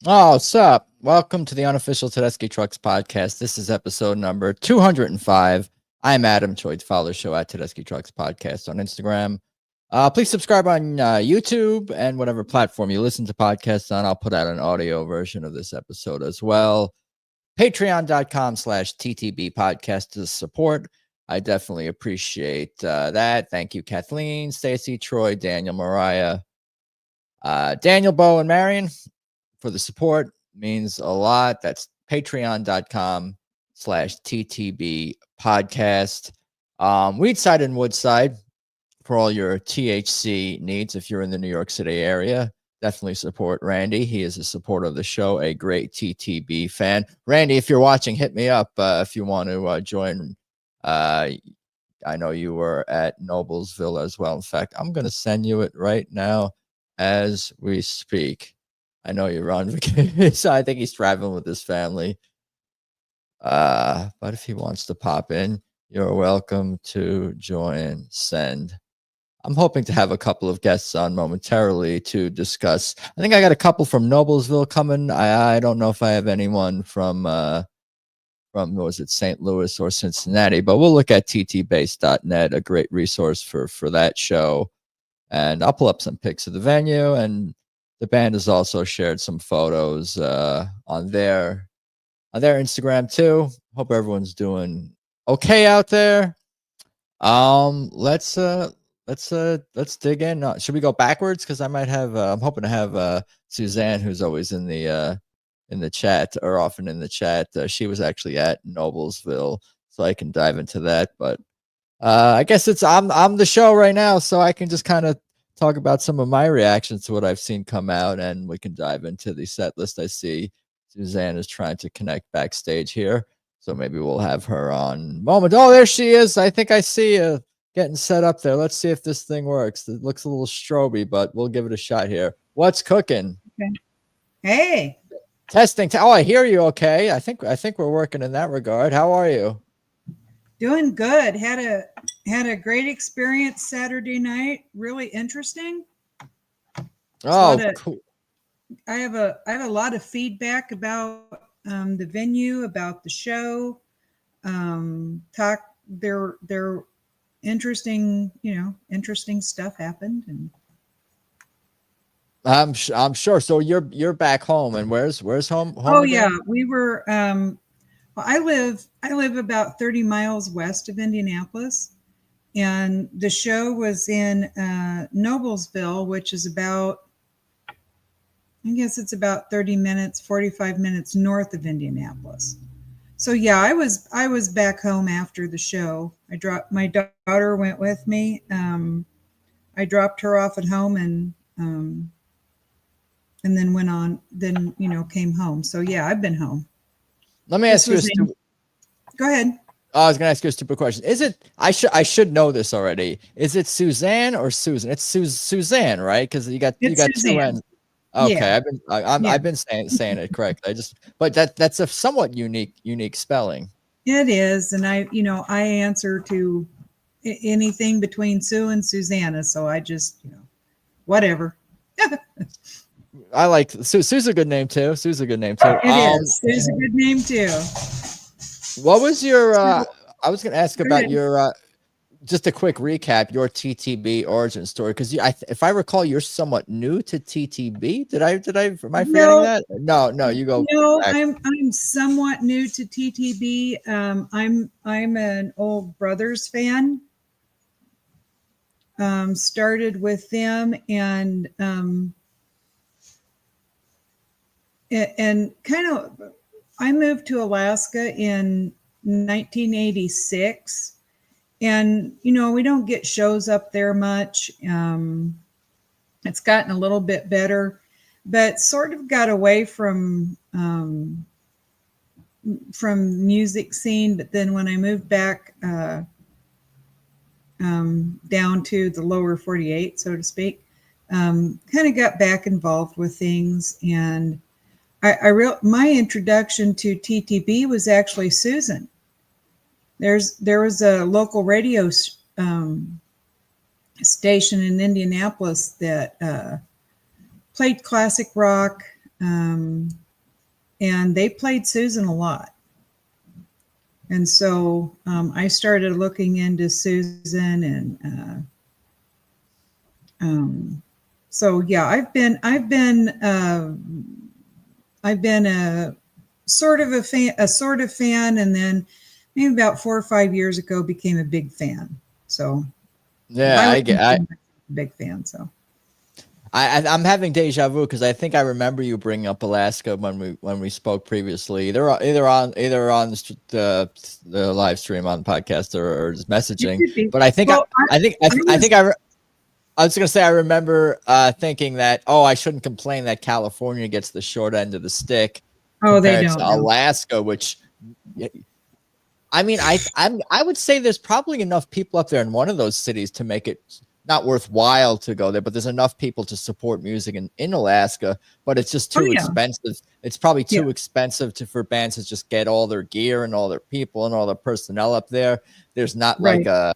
Oh, what's up? Welcome to the Unofficial Tedeschi Trucks podcast. This is episode number 205. I'm Adam Choit. Follow the show at Tedeschi Trucks Podcast on Instagram. Please subscribe on YouTube and whatever platform you listen to podcasts on. I'll put out an audio version of this episode as well. Patreon.com/TTB podcast to support. I definitely appreciate that. Thank you, Kathleen, Stacy, Troy, Daniel, Mariah, Daniel, Bo, and Marion for the support. Means a lot. That's patreon.com/TTB podcast. Weedside and Woodside for all your THC needs. If you're in the New York City area, definitely support Randy. He is a supporter of the show, a great TTB fan. Randy, if you're watching, hit me up if you want to join. I know you were at Noblesville as well. In fact, I'm going to send you it right now as we speak. I know you're on vacation, so I think he's traveling with his family. But if he wants to pop in, you're welcome to join. Send. I'm hoping to have a couple of guests on momentarily to discuss. I think I got a couple from Noblesville coming. I don't know if I have anyone from was it St. Louis or Cincinnati, but we'll look at ttbase.net, a great resource for that show. And I'll pull up some pics of the venue, and the band has also shared some photos on their Instagram too. Hope everyone's doing okay out there. Let's dig in. Should we go backwards? Because I might have. I'm hoping to have Susann, who's always in the chat or often in the chat. She was actually at Noblesville, so I can dive into that. But I guess I'm the show right now, so I can just kind of talk about some of my reactions to what I've seen come out, and we can dive into the set list. I see Susann is trying to connect backstage here, so maybe we'll have her on moment. Oh, there she is. I think I see her getting set up there. Let's see if this thing works. It looks a little stroby, but we'll give it a shot here. What's cooking? Okay. Hey. Testing. Oh, I hear you. Okay. I think we're working in that regard. How are you? Doing good. Had a great experience Saturday night. Really interesting. Cool. I have a lot of feedback about the venue, about the show. Their interesting, interesting stuff happened, and I'm sure. So you're back home, and where's home? Oh again? yeah, we were. Well, I live about 30 miles west of Indianapolis, and the show was in Noblesville, which is about, I guess it's about 30 minutes, 45 minutes north of Indianapolis. So yeah, I was back home after the show. My daughter went with me. I dropped her off at home and then went on. Then came home. So yeah, I've been home. Let me ask you. Go ahead. I was going to ask you a stupid question. Is it? I should know this already. Is it Susann or Susan? It's Susann, right? Because you got Susann. two N's. Okay, Yeah. I've been saying it correct. But that's a somewhat unique spelling. It is, and I answer to anything between Sue and Susanna, so I just whatever. I like Sue's a good name too. Sue's a good name too. It is. Sue's a good name too. What was your? I was going to ask about your. Just a quick recap, your TTB origin story, because if I recall, you're somewhat new to TTB. Am I forgetting that? No, you go. No, I'm somewhat new to TTB. I'm an old Brothers fan. Started with them and kind of, I moved to Alaska in 1986. And, we don't get shows up there much. It's gotten a little bit better, but sort of got away from music scene. But then when I moved back down to the lower 48, so to speak, kind of got back involved with things. And my introduction to TTB was actually Susann. There was a local radio station in Indianapolis that played classic rock, and they played Susann a lot. And so I started looking into Susann, and so yeah, I've been a sort of a fan, and then maybe about 4 or 5 years ago became a big fan. So yeah, I big fan. So I'm having deja vu because I think I remember you bringing up Alaska when we spoke previously, either on the live stream on the podcast or just messaging. But I think I was gonna say I remember thinking that I shouldn't complain that California gets the short end of the stick. Oh, they don't. Alaska, which I mean, I would say there's probably enough people up there in one of those cities to make it not worthwhile to go there, but there's enough people to support music in Alaska, but it's just too expensive. It's probably too expensive for bands to just get all their gear and all their people and all their personnel up there. There's not like I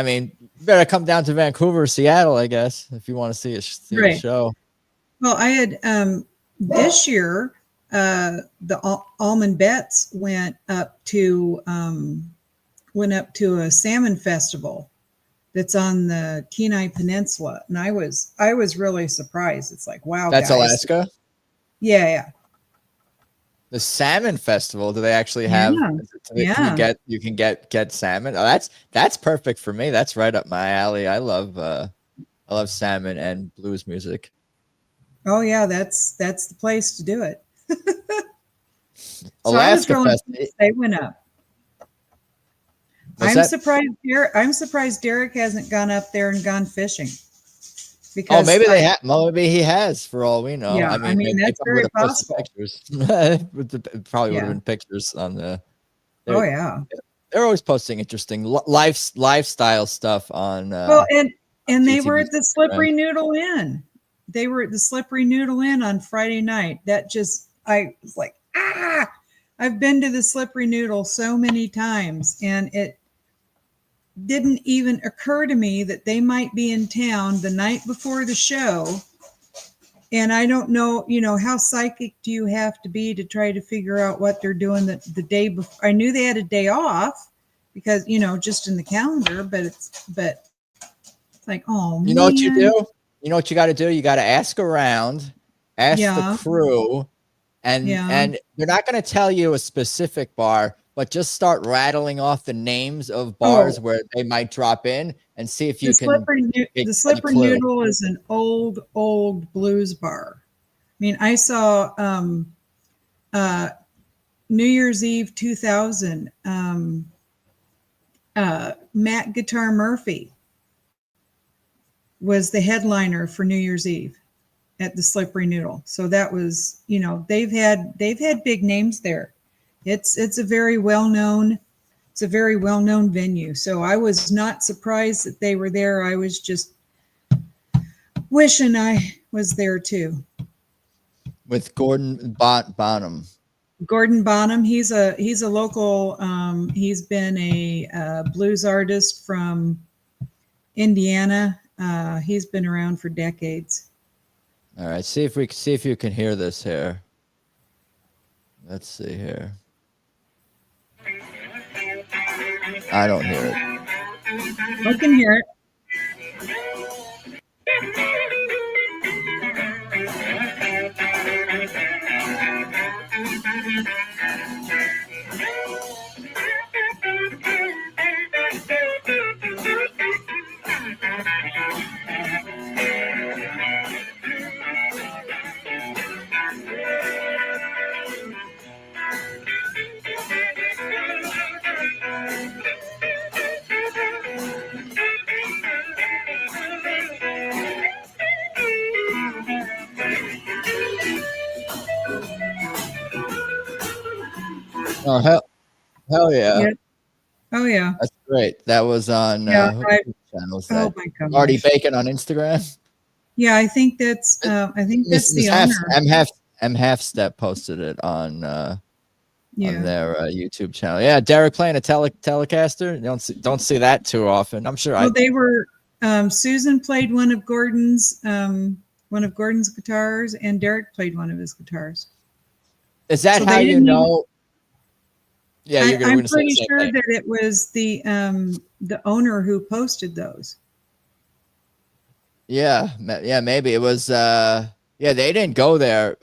mean, you better come down to Vancouver or Seattle, I guess, if you want to see a show. Well, I had this year, the Allman Betts went up to a salmon festival that's on the Kenai Peninsula, and I was really surprised. It's like, wow, that's guys. Alaska. Yeah. The salmon festival. Do they actually have? You can get salmon. Oh, that's perfect for me. That's right up my alley. I love salmon and blues music. Oh yeah, that's the place to do it. Alaska Festival. They went up. I'm surprised Derek hasn't gone up there and gone fishing. Because maybe they have. Maybe he has, for all we know. Yeah, I mean that's very possible. Pictures. Probably would have been pictures on the. They're always posting interesting lifestyle stuff on. And they were at the Slippery Noodle Inn. They were at the Slippery Noodle Inn on Friday night. I was like, I've been to the Slippery Noodle so many times, and it didn't even occur to me that they might be in town the night before the show. And I don't know, how psychic do you have to be to try to figure out what they're doing the day before? I knew they had a day off because, just in the calendar, but it's like, man. You know what you do? You know what you got to do? You got to ask around, ask the crew, and they're not going to tell you a specific bar, but just start rattling off the names of bars where they might drop in and see if you can. The Slippery Noodle is an old blues bar. I mean, I saw New Year's Eve 2000, Matt Guitar Murphy was the headliner for New Year's Eve at the Slippery Noodle. So that was, they've had big names there. It's a very well-known venue. So I was not surprised that they were there. I was just wishing I was there too. With Gordon Bonham. Gordon Bonham, he's a local. He's been a blues artist from Indiana. He's been around for decades. All right, see if you can hear this here. Let's see here. I don't hear it. I can hear it. Oh hell yeah! Yeah. Oh yeah, that's great. That was on channels. Oh my God! Artie Bacon on Instagram. Yeah, I think that's the owner. Half Step posted it on their YouTube channel. Yeah, Derek playing a Telecaster. You don't see that too often. I'm sure. Well, they were. Susann played one of Gordon's one of Gordon's guitars, and Derek played one of his guitars. Is that So how they you didn't know? Yeah, I'm you're going to say the pretty same sure thing. that it was the owner who posted those. Yeah, maybe it was. Yeah, they didn't go there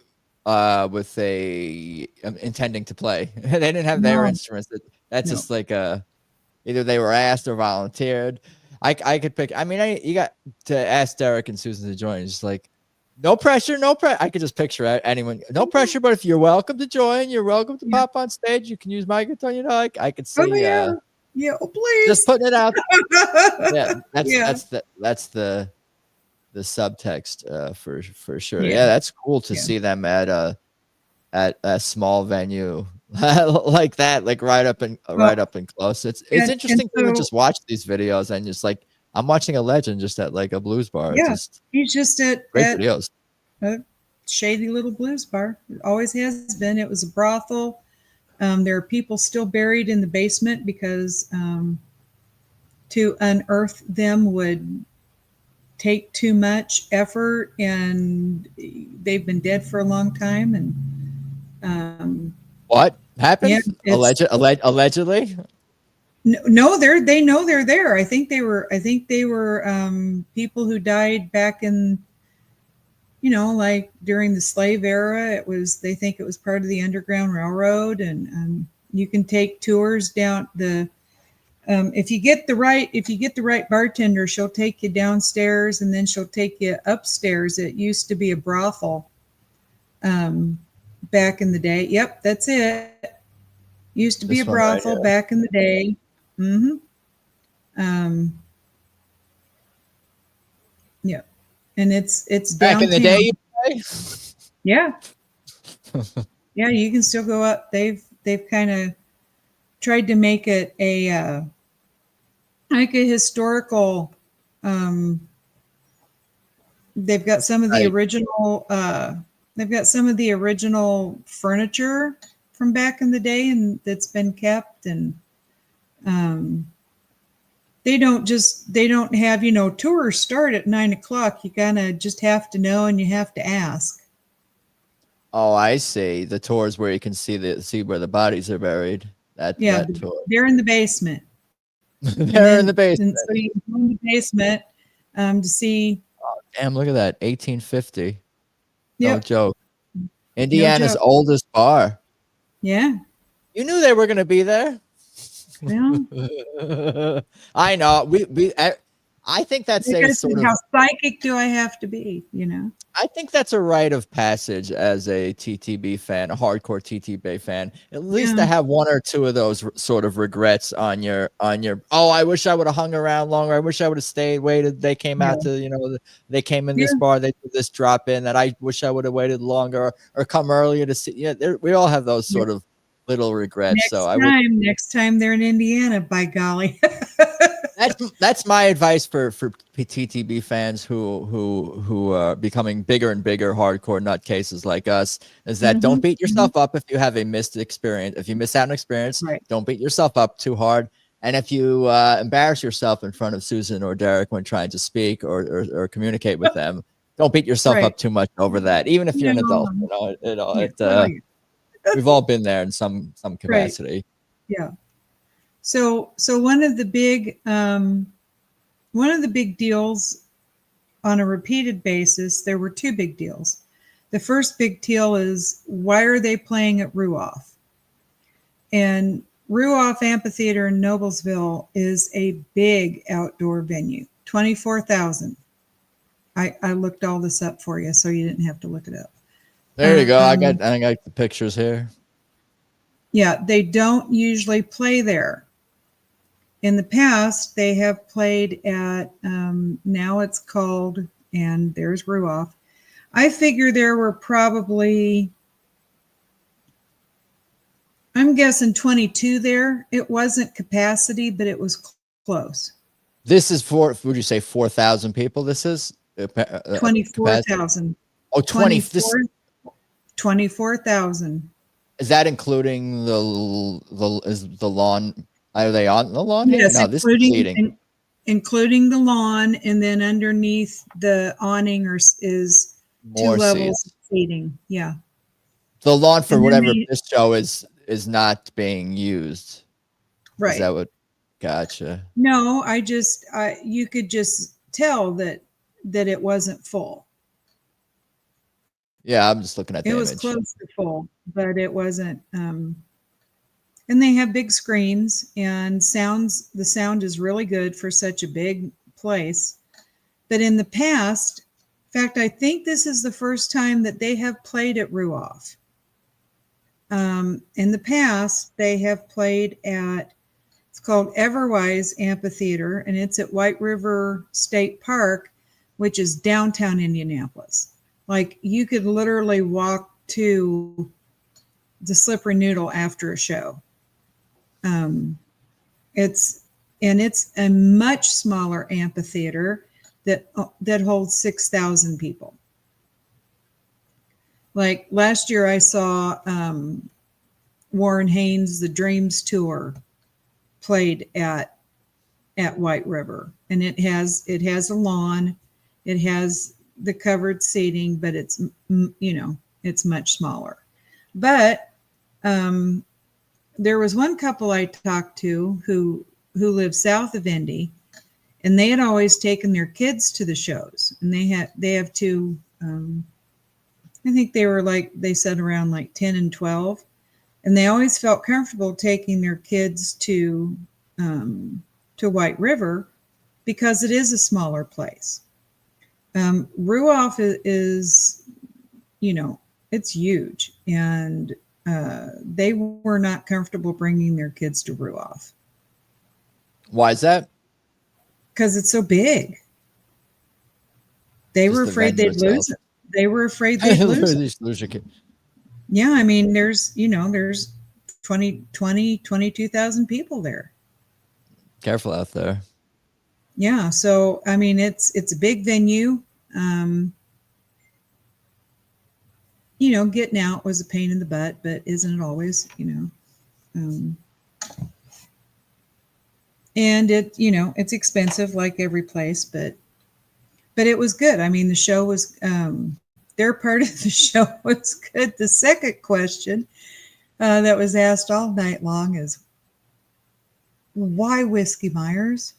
with a intending to play. They didn't have their No, instruments. That's no. just like either they were asked or volunteered. I could pick. I mean, you got to ask Derek and Susan to join. It's just like no pressure, no pressure. I could just picture anyone. No pressure, but if you're welcome to join, you're welcome to pop on stage. You can use my guitar. You know, I could Oh see. yeah, yeah. Oh please. Just putting it out. Yeah, Yeah. that's the subtext for sure. Yeah. Yeah, that's cool to Yeah. see them at a small venue like that, like right up and close. It's interesting to just watch these videos and just like I'm watching a legend just at like a blues bar. Yeah, Just he's just at videos. A shady little blues bar. It always has been. It was a brothel. There are people still buried in the basement because to unearth them would take too much effort, and they've been dead for a long time. And what happened? Yeah, Allegedly. No, they know they're there. I think they were people who died back in, like during the slave era. They think it was part of the Underground Railroad, and you can take tours down the. If you get the right bartender, she'll take you downstairs and then she'll take you upstairs. It used to be a brothel back in the day. Yep, that's it. Used to be a brothel back in the day. Mm-hmm. Yeah, and it's downtown. Back in the day. Yeah. Yeah, you can still go up. They've kind of tried to make it a historical. They've got some of the original. They've got some of the original furniture from back in the day, and that's been kept. And they don't have tours start at 9:00. You kind of just have to know, and you have to ask. Oh, I see. The tours where you can see where the bodies are buried. That tour. They're in the basement. They're in the basement. So you go in the basement to see. Oh, damn! Look at that, 1850. Yep. No joke. Indiana's oldest bar. Yeah. You knew they were going to be there. Well, I know. I think that's a sort of. How psychic do I have to be? I think that's a rite of passage as a TTB fan, a hardcore TTB fan. At least to have one or two of those sort of regrets on your. Oh, I wish I would have hung around longer. I wish I would have stayed. Waited. They came out to they came in this bar. They did this drop in that I wish I would have waited longer or come earlier to see. Yeah, we all have those sort of little regrets. Next time they're in Indiana, by golly. That's my advice for TTB fans who are becoming bigger and bigger hardcore nutcases like us, is that don't beat yourself up if you have a missed experience. If you miss out on experience, don't beat yourself up too hard. And if you embarrass yourself in front of Susan or Derek when trying to speak or communicate with them, don't beat yourself up too much over that. Even if you're an adult, we've all been there in some capacity. Right. Yeah. So one of the big deals on a repeated basis, there were two big deals. The first big deal is, why are they playing at Ruoff? And Ruoff Amphitheater in Noblesville is a big outdoor venue, 24,000. I looked all this up for you, so you didn't have to look it up. There you go. I got the pictures here. Yeah, they don't usually play there. In the past, they have played at, now it's called, and there's Ruoff. I figure there were probably, I'm guessing 22 there. It wasn't capacity, but it was close. This is would you say 4,000 people? This is 24,000. Oh, 24,000. Is that including the lawn? Are they on the lawn? Yes, No, this is seating. including the lawn, and then underneath the awning is two More levels seats. of seating. Yeah. The lawn for And then whatever this show is not being used. right. Is that what? Gotcha. No, you could just tell that it wasn't full. Yeah, I'm just looking at the It image. was close to full, but it wasn't. And they have big screens and the sound is really good for such a big place. But in the past, in fact, I think this is the first time that they have played at Ruoff. In the past, they have played at, it's called Everwise Amphitheater, and it's at White River State Park, which is downtown Indianapolis. Like, you could literally walk to the Slippery Noodle after a show. It's a much smaller amphitheater that holds 6,000 people. Like last year, I saw Warren Haynes' The Dreams Tour played at White River, and it has a lawn, it has the covered seating, but it's much smaller. But there was one couple I talked to who lived south of Indy, and they had always taken their kids to the shows, and they have two. I think they said around like 10 and 12, and they always felt comfortable taking their kids to White River because it is a smaller place. Ruoff is, it's huge, and they were not comfortable bringing their kids to Ruoff. Why is that? Because it's so big. They were afraid they'd lose it. They were afraid they'd lose it. Yeah, I mean, there's 22,000 people there. Careful out there. Yeah, so I mean, it's a big venue. Getting out was a pain in the butt, but isn't it always? And it's expensive like every place, but it was good. I mean, the show was their part of the show was good. The second question that was asked all night long is, why Whiskey Myers?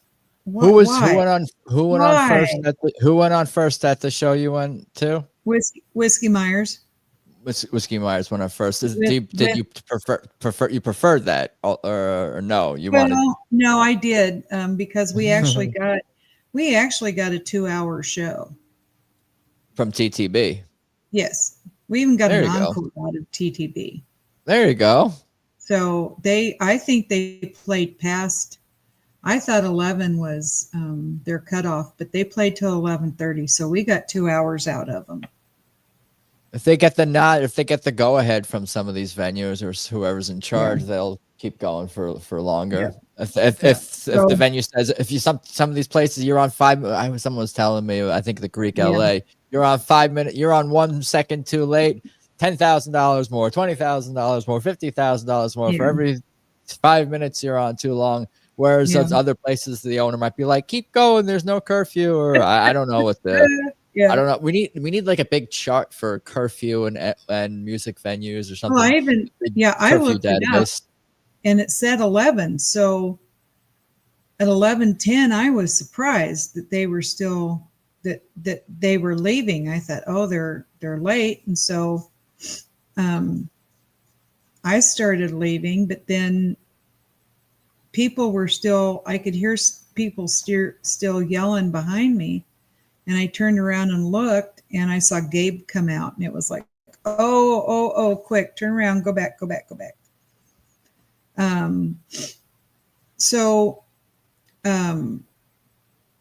Who went on first at the show you went to? Whiskey Myers. Whiskey Myers went on first. Did you preferred that or no? No, I did because we actually got a 2-hour show from TTB. Yes, we even got an encore out of TTB. There you go. So I think they played past. I thought 11 was their cutoff, but they played till 11:30, so we got 2 hours out of them. If they get the nod, if they get the go ahead from some of these venues or whoever's in charge, they'll keep going for longer. Yeah. If the venue says, if you some of these places you're on 5, someone was telling me, I think the Greek LA, you're on 5 minutes, you're on 1 second too late, $10,000 more, $20,000 more, $50,000 more for every 5 minutes you're on too long. Whereas those other places, the owner might be like, keep going, there's no curfew, or I don't know what the. I don't know. We need like a big chart for curfew and music venues or something. Well, I looked it up, and it said 11. So at 11:10, I was surprised that they were still that they were leaving. I thought, oh, they're late, and so I started leaving. But then people were still. I could hear people still yelling behind me. And I turned around and looked, and I saw Gabe come out, and it was like, oh, quick, turn around, go back. So the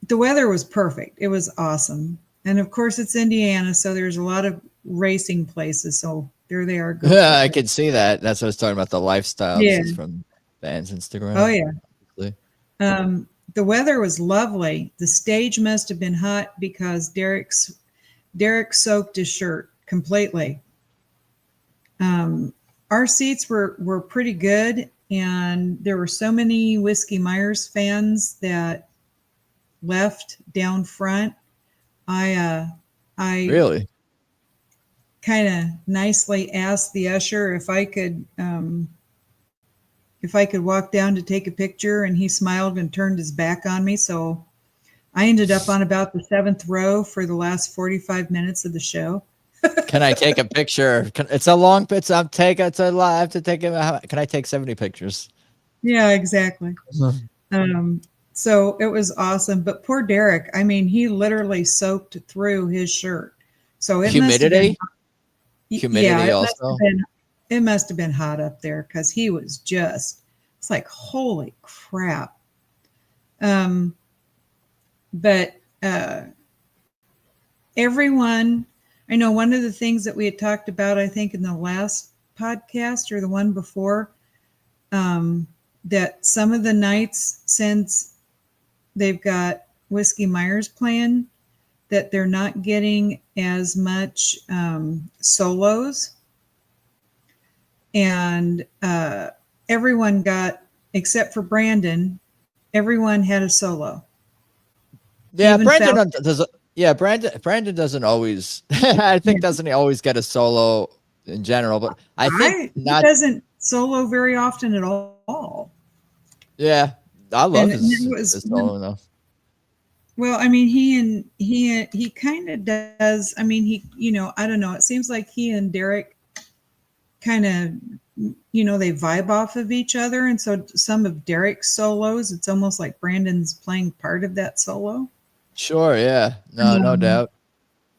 weather was perfect. It was awesome. And of course, it's Indiana, so there's a lot of racing places. So there they are. Yeah, I could see that. That's what I was talking about, the lifestyle. Yeah. This is from Van's Instagram. Oh, yeah. The weather was lovely. The stage must have been hot because Derek soaked his shirt completely. Our seats were pretty good, and there were so many Whiskey Myers fans that left down front, I Really? kind of nicely asked the usher if I could walk down to take a picture, and he smiled and turned his back on me. So I ended up on about the 7th row for the last 45 minutes of the show. Can I take a picture? It's a long pitch. It's a lot. I have to take it. Can I take 70 pictures? Yeah, exactly. So it was awesome. But poor Derek, I mean, he literally soaked through his shirt. So it Humidity? Humidity also? It must have been hot up there because he was just, it's like, holy crap. But everyone, I know one of the things that we had talked about, I think in the last podcast or the one before, that some of the nights, since they've got Whiskey Myers playing, that they're not getting as much solos. And everyone got, except for Brandon, everyone had a solo. Yeah, Even Brandon Falcon. does. Yeah, Brandon doesn't always. I think doesn't he always get a solo in general? But I think He not. doesn't solo very often at all. Yeah, I love And his solo though. well, I mean, he kind of does. I mean, I don't know. It seems like he and Derek kind of, they vibe off of each other. And so some of Derek's solos, it's almost like Brandon's playing part of that solo. Sure. Yeah. No doubt.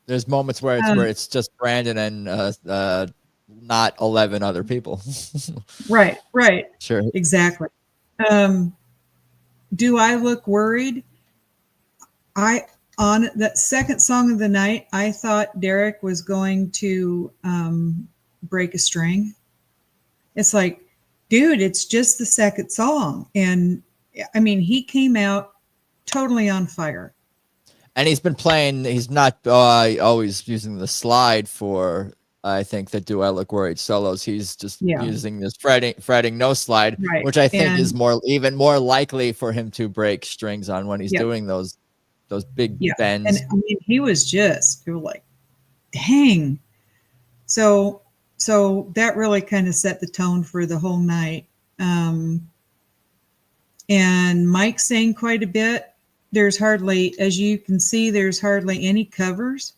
There's moments where it's just Brandon and not 11 other people. Right. Sure. Exactly. Do I look worried? On that second song of the night, I thought Derek was going to break a string. It's like, dude, it's just the second song. And I mean, he came out totally on fire. And he's been playing, he's not always using the slide for, I think, the Do I Look Worried solos. He's just using this fretting no slide, right. Which I think is even more likely for him to break strings on when he's doing those big bends. And I mean, he was like, dang. So that really kind of set the tone for the whole night. And Mike sang quite a bit. There's hardly, as you can see, there's hardly any covers.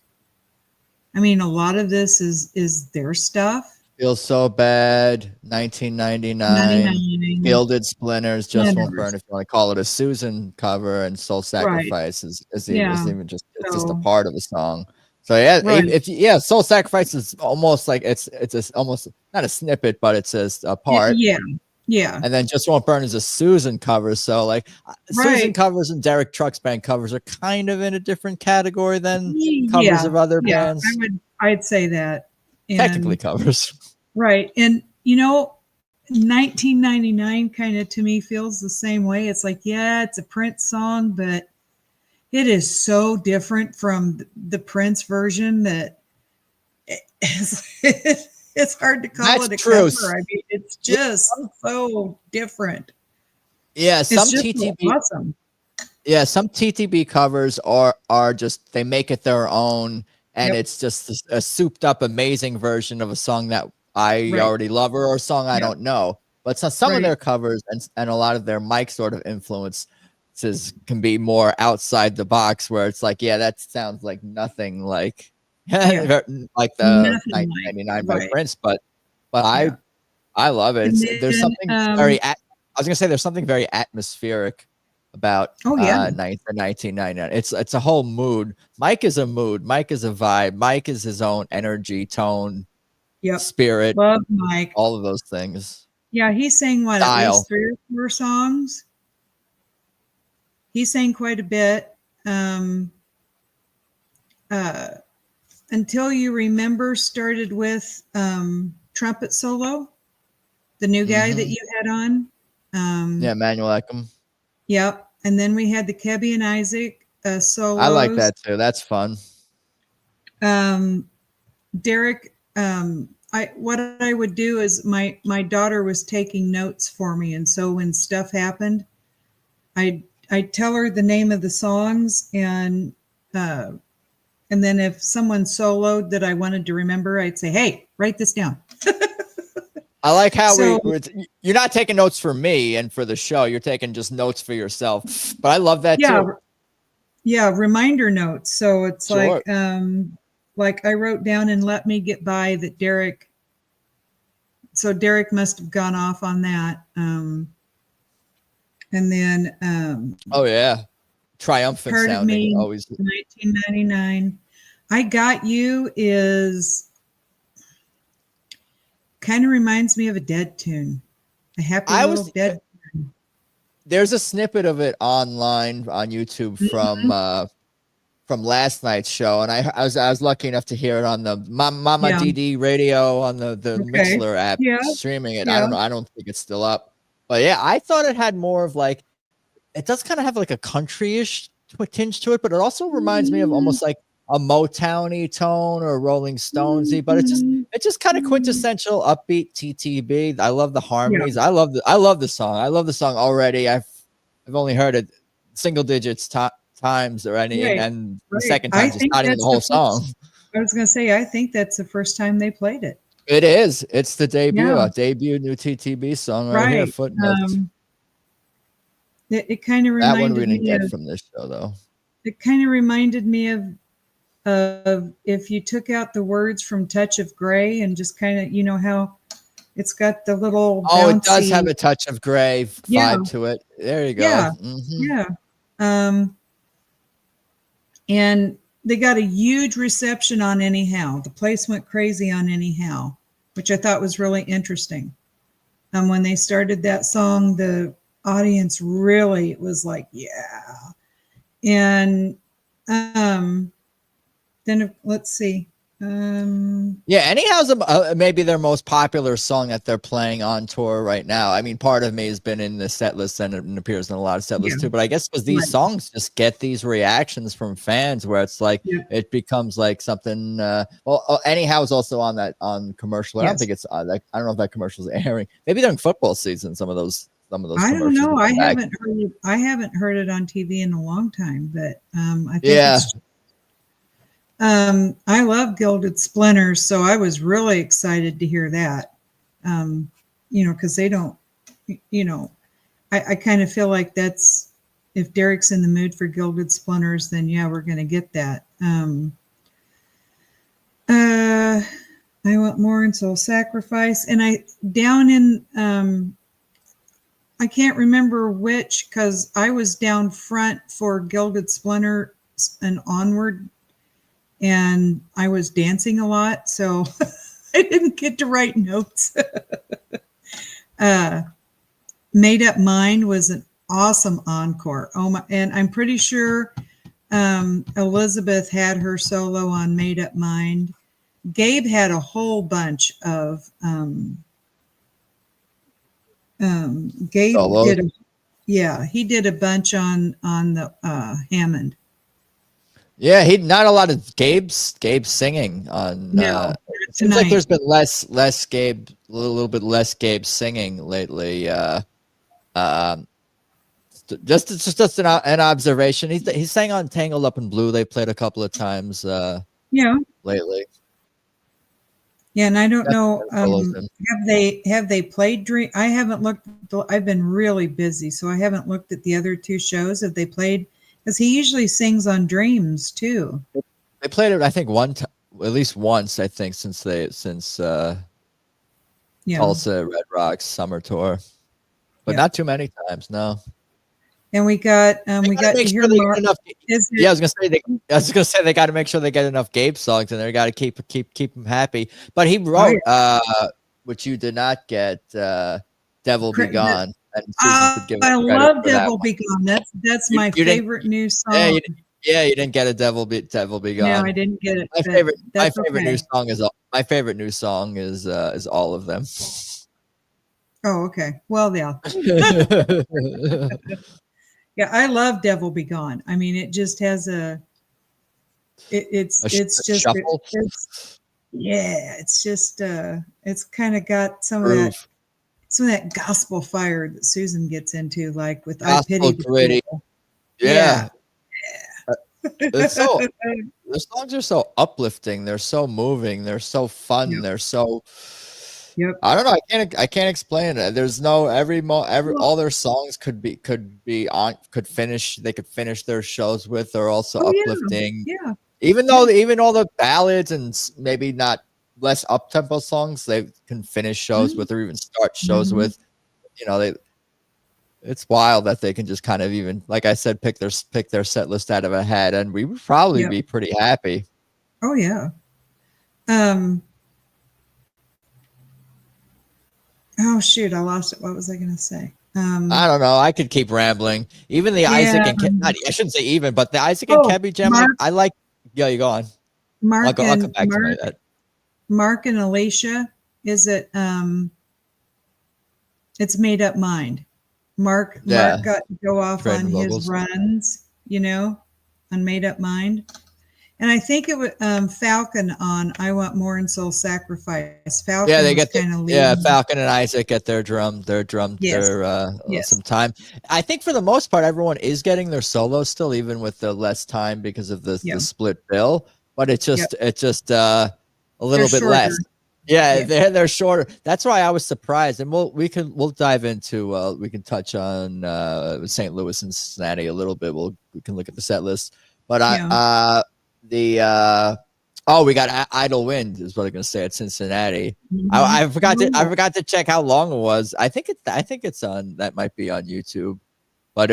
I mean, a lot of this is their stuff. Feels So Bad, 1999, Gilded Splinters, Just Won't Burn, if you want to call it a Susann cover, and Soul Sacrifice is even just, it's just a part of the song. So yeah, Soul Sacrifice is almost like it's almost not a snippet, but it's a part. Yeah. And then Just Won't Burn is a Susann cover. So like Susann covers and Derek Trucks band covers are kind of in a different category than covers of other bands. I'd say that. And, technically covers. Right. And 1999 kind of to me feels the same way. It's like, yeah, it's a Prince song, but it is so different from the Prince version that it's hard to call it a cover. I mean, it's just so different. Yeah, some TTB awesome. Yeah, some TTB covers are just, they make it their own, and it's just a souped up amazing version of a song that I already love or a song I don't know. But some of their covers and a lot of their Mike sort of influences can be more outside the box, where it's like, yeah, that sounds like nothing like like the 1999 by Prince, but I love it. There's something very I was gonna say there's something very atmospheric about 1999. It's a whole mood. Mike is a mood. Mike is a vibe. Mike is his own energy, tone, spirit. Love Mike. All of those things. Yeah, he sang at least 3 or 4 songs. He sang quite a bit. Until You Remember started with trumpet solo, the new guy that you had on. Manuel Eckham. Yep. And then we had the Kebbi and Isaac solos. I like that too. That's fun. Derek, what I would do is my daughter was taking notes for me, and so when stuff happened, I'd I'd tell her the name of the songs, and then if someone soloed that I wanted to remember, I'd say, "Hey, write this down." I like how So- you're not taking notes for me and for the show. You're taking just notes for yourself. But I love that too. Yeah, reminder notes. So it's Sure. like I wrote down and "Let Me Get By" that Derek. So Derek must have gone off on that. And then Oh yeah, triumphant Part of sounding. Me, Always. 1999. I Got You is kind of reminds me of a Dead tune. A happy little Dead. There's a snippet of it online on YouTube from last night's show, and I was lucky enough to hear it on the Mama DD radio on the Mixler app, streaming it. Yeah. I don't think it's still up, but yeah, I thought it had more of like, it does kind of have like a country-ish tinge to it, but it also reminds me of almost like a Motown-y tone or Rolling Stonesy, but it's just kind of quintessential upbeat TTB. I love the harmonies. I love the song. I love the song already. I've only heard it single digits times or any, and the second time just not even the whole song. I was going to say, I think that's the first time they played it. It is. It's the debut new TTB song right here. Footnotes. It kind of reminded me. That one we didn't get from this show though. It kind of reminded me of if you took out the words from Touch of Grey and just kind of, how it's got the little bouncy, it does have a touch of Grey vibe to it. There you go. Yeah. And they got a huge reception on Anyhow. The place went crazy on Anyhow, which I thought was really interesting. When they started that song, the audience really was like, yeah. And then let's see. Anyhow's maybe their most popular song that they're playing on tour right now. I mean, Part of Me has been in the set list and it appears in a lot of set lists too, but I guess because these songs just get these reactions from fans where it's like it becomes like something. Anyhow is also on commercial. I don't think it's I don't know if that commercial's airing. Maybe during football season, some of those. I don't know. I haven't heard it on TV in a long time, but I think I love Gilded Splinters, so I was really excited to hear that. Because they don't, I kind of feel like that's, if Derek's in the mood for Gilded Splinters, then we're going to get that. I Want More and Soul Sacrifice, and I can't remember which, because I was down front for Gilded Splinter and Onward, and I was dancing a lot, so I didn't get to write notes. Made Up Mind was an awesome encore. Oh my! And I'm pretty sure Elizabeth had her solo on Made Up Mind. Gabe had a whole bunch of Gabe did he did a bunch on the Hammond. Yeah, not a lot of Gabe's singing on. It seems like there's been less Gabe, a little bit less Gabe singing lately. Just an observation. He sang on Tangled Up in Blue. They played a couple of times. Lately. Yeah, and I don't know. Have they played Dream? I haven't looked. I've been really busy, so I haven't looked at the other two shows. Have they played? Because he usually sings on Dreams too. They played it, I think, at least once. I think since Tulsa Red Rocks summer tour, but not too many times. No. And we got to hear more. I was gonna say they got to make sure they get enough Gabe songs, and they got to keep him happy. But he wrote, which you did not get, "Devil Be Gone." I love Devil Be Gone. That's my favorite new song. You didn't get a Devil Be Gone. No, I didn't get it. My favorite new song is All of Them. Oh, okay. Well, yeah. Yeah, I love Devil Be Gone. I mean, it just has it's kind of got some of that gospel fire that Susann gets into, like with I Pity the Fool. Yeah. It's so the songs are so uplifting. They're so moving. They're so fun. Yep. They're so Yep. I don't know. I can't explain it. There's no all their songs could finish. They could finish their shows with. They're also uplifting. Yeah. Even though even all the ballads and maybe not less up tempo songs, they can finish shows with or even start shows with. You know, it's wild that they can just kind of even, like I said, pick their set list out of a hat, and we would probably be pretty happy. Oh yeah. Oh shoot, I lost it. What was I going to say? I don't know. I could keep rambling. Even the Isaac and I shouldn't say even, but the Isaac and Kebbi gem, I like. Yeah, you go on. I'll come back to that. Mark and Alecia, is it? It's Made Up Mind. Mark got to go off on his runs, you know, on Made Up Mind. And I think it was Falcon on I Want More and Soul Sacrifice. Falcon, they get Falcon and Isaac get their some time. I think for the most part, everyone is getting their solos still, even with the less time because of the split bill. But it's just a little bit less. Yeah, they're shorter. That's why I was surprised, and we'll dive into we can touch on St. Louis and Cincinnati a little bit. We can look at the set list, but we got Idle Wind is what I'm gonna say at Cincinnati. I forgot to check how long it was. I think it's on, that might be on YouTube, but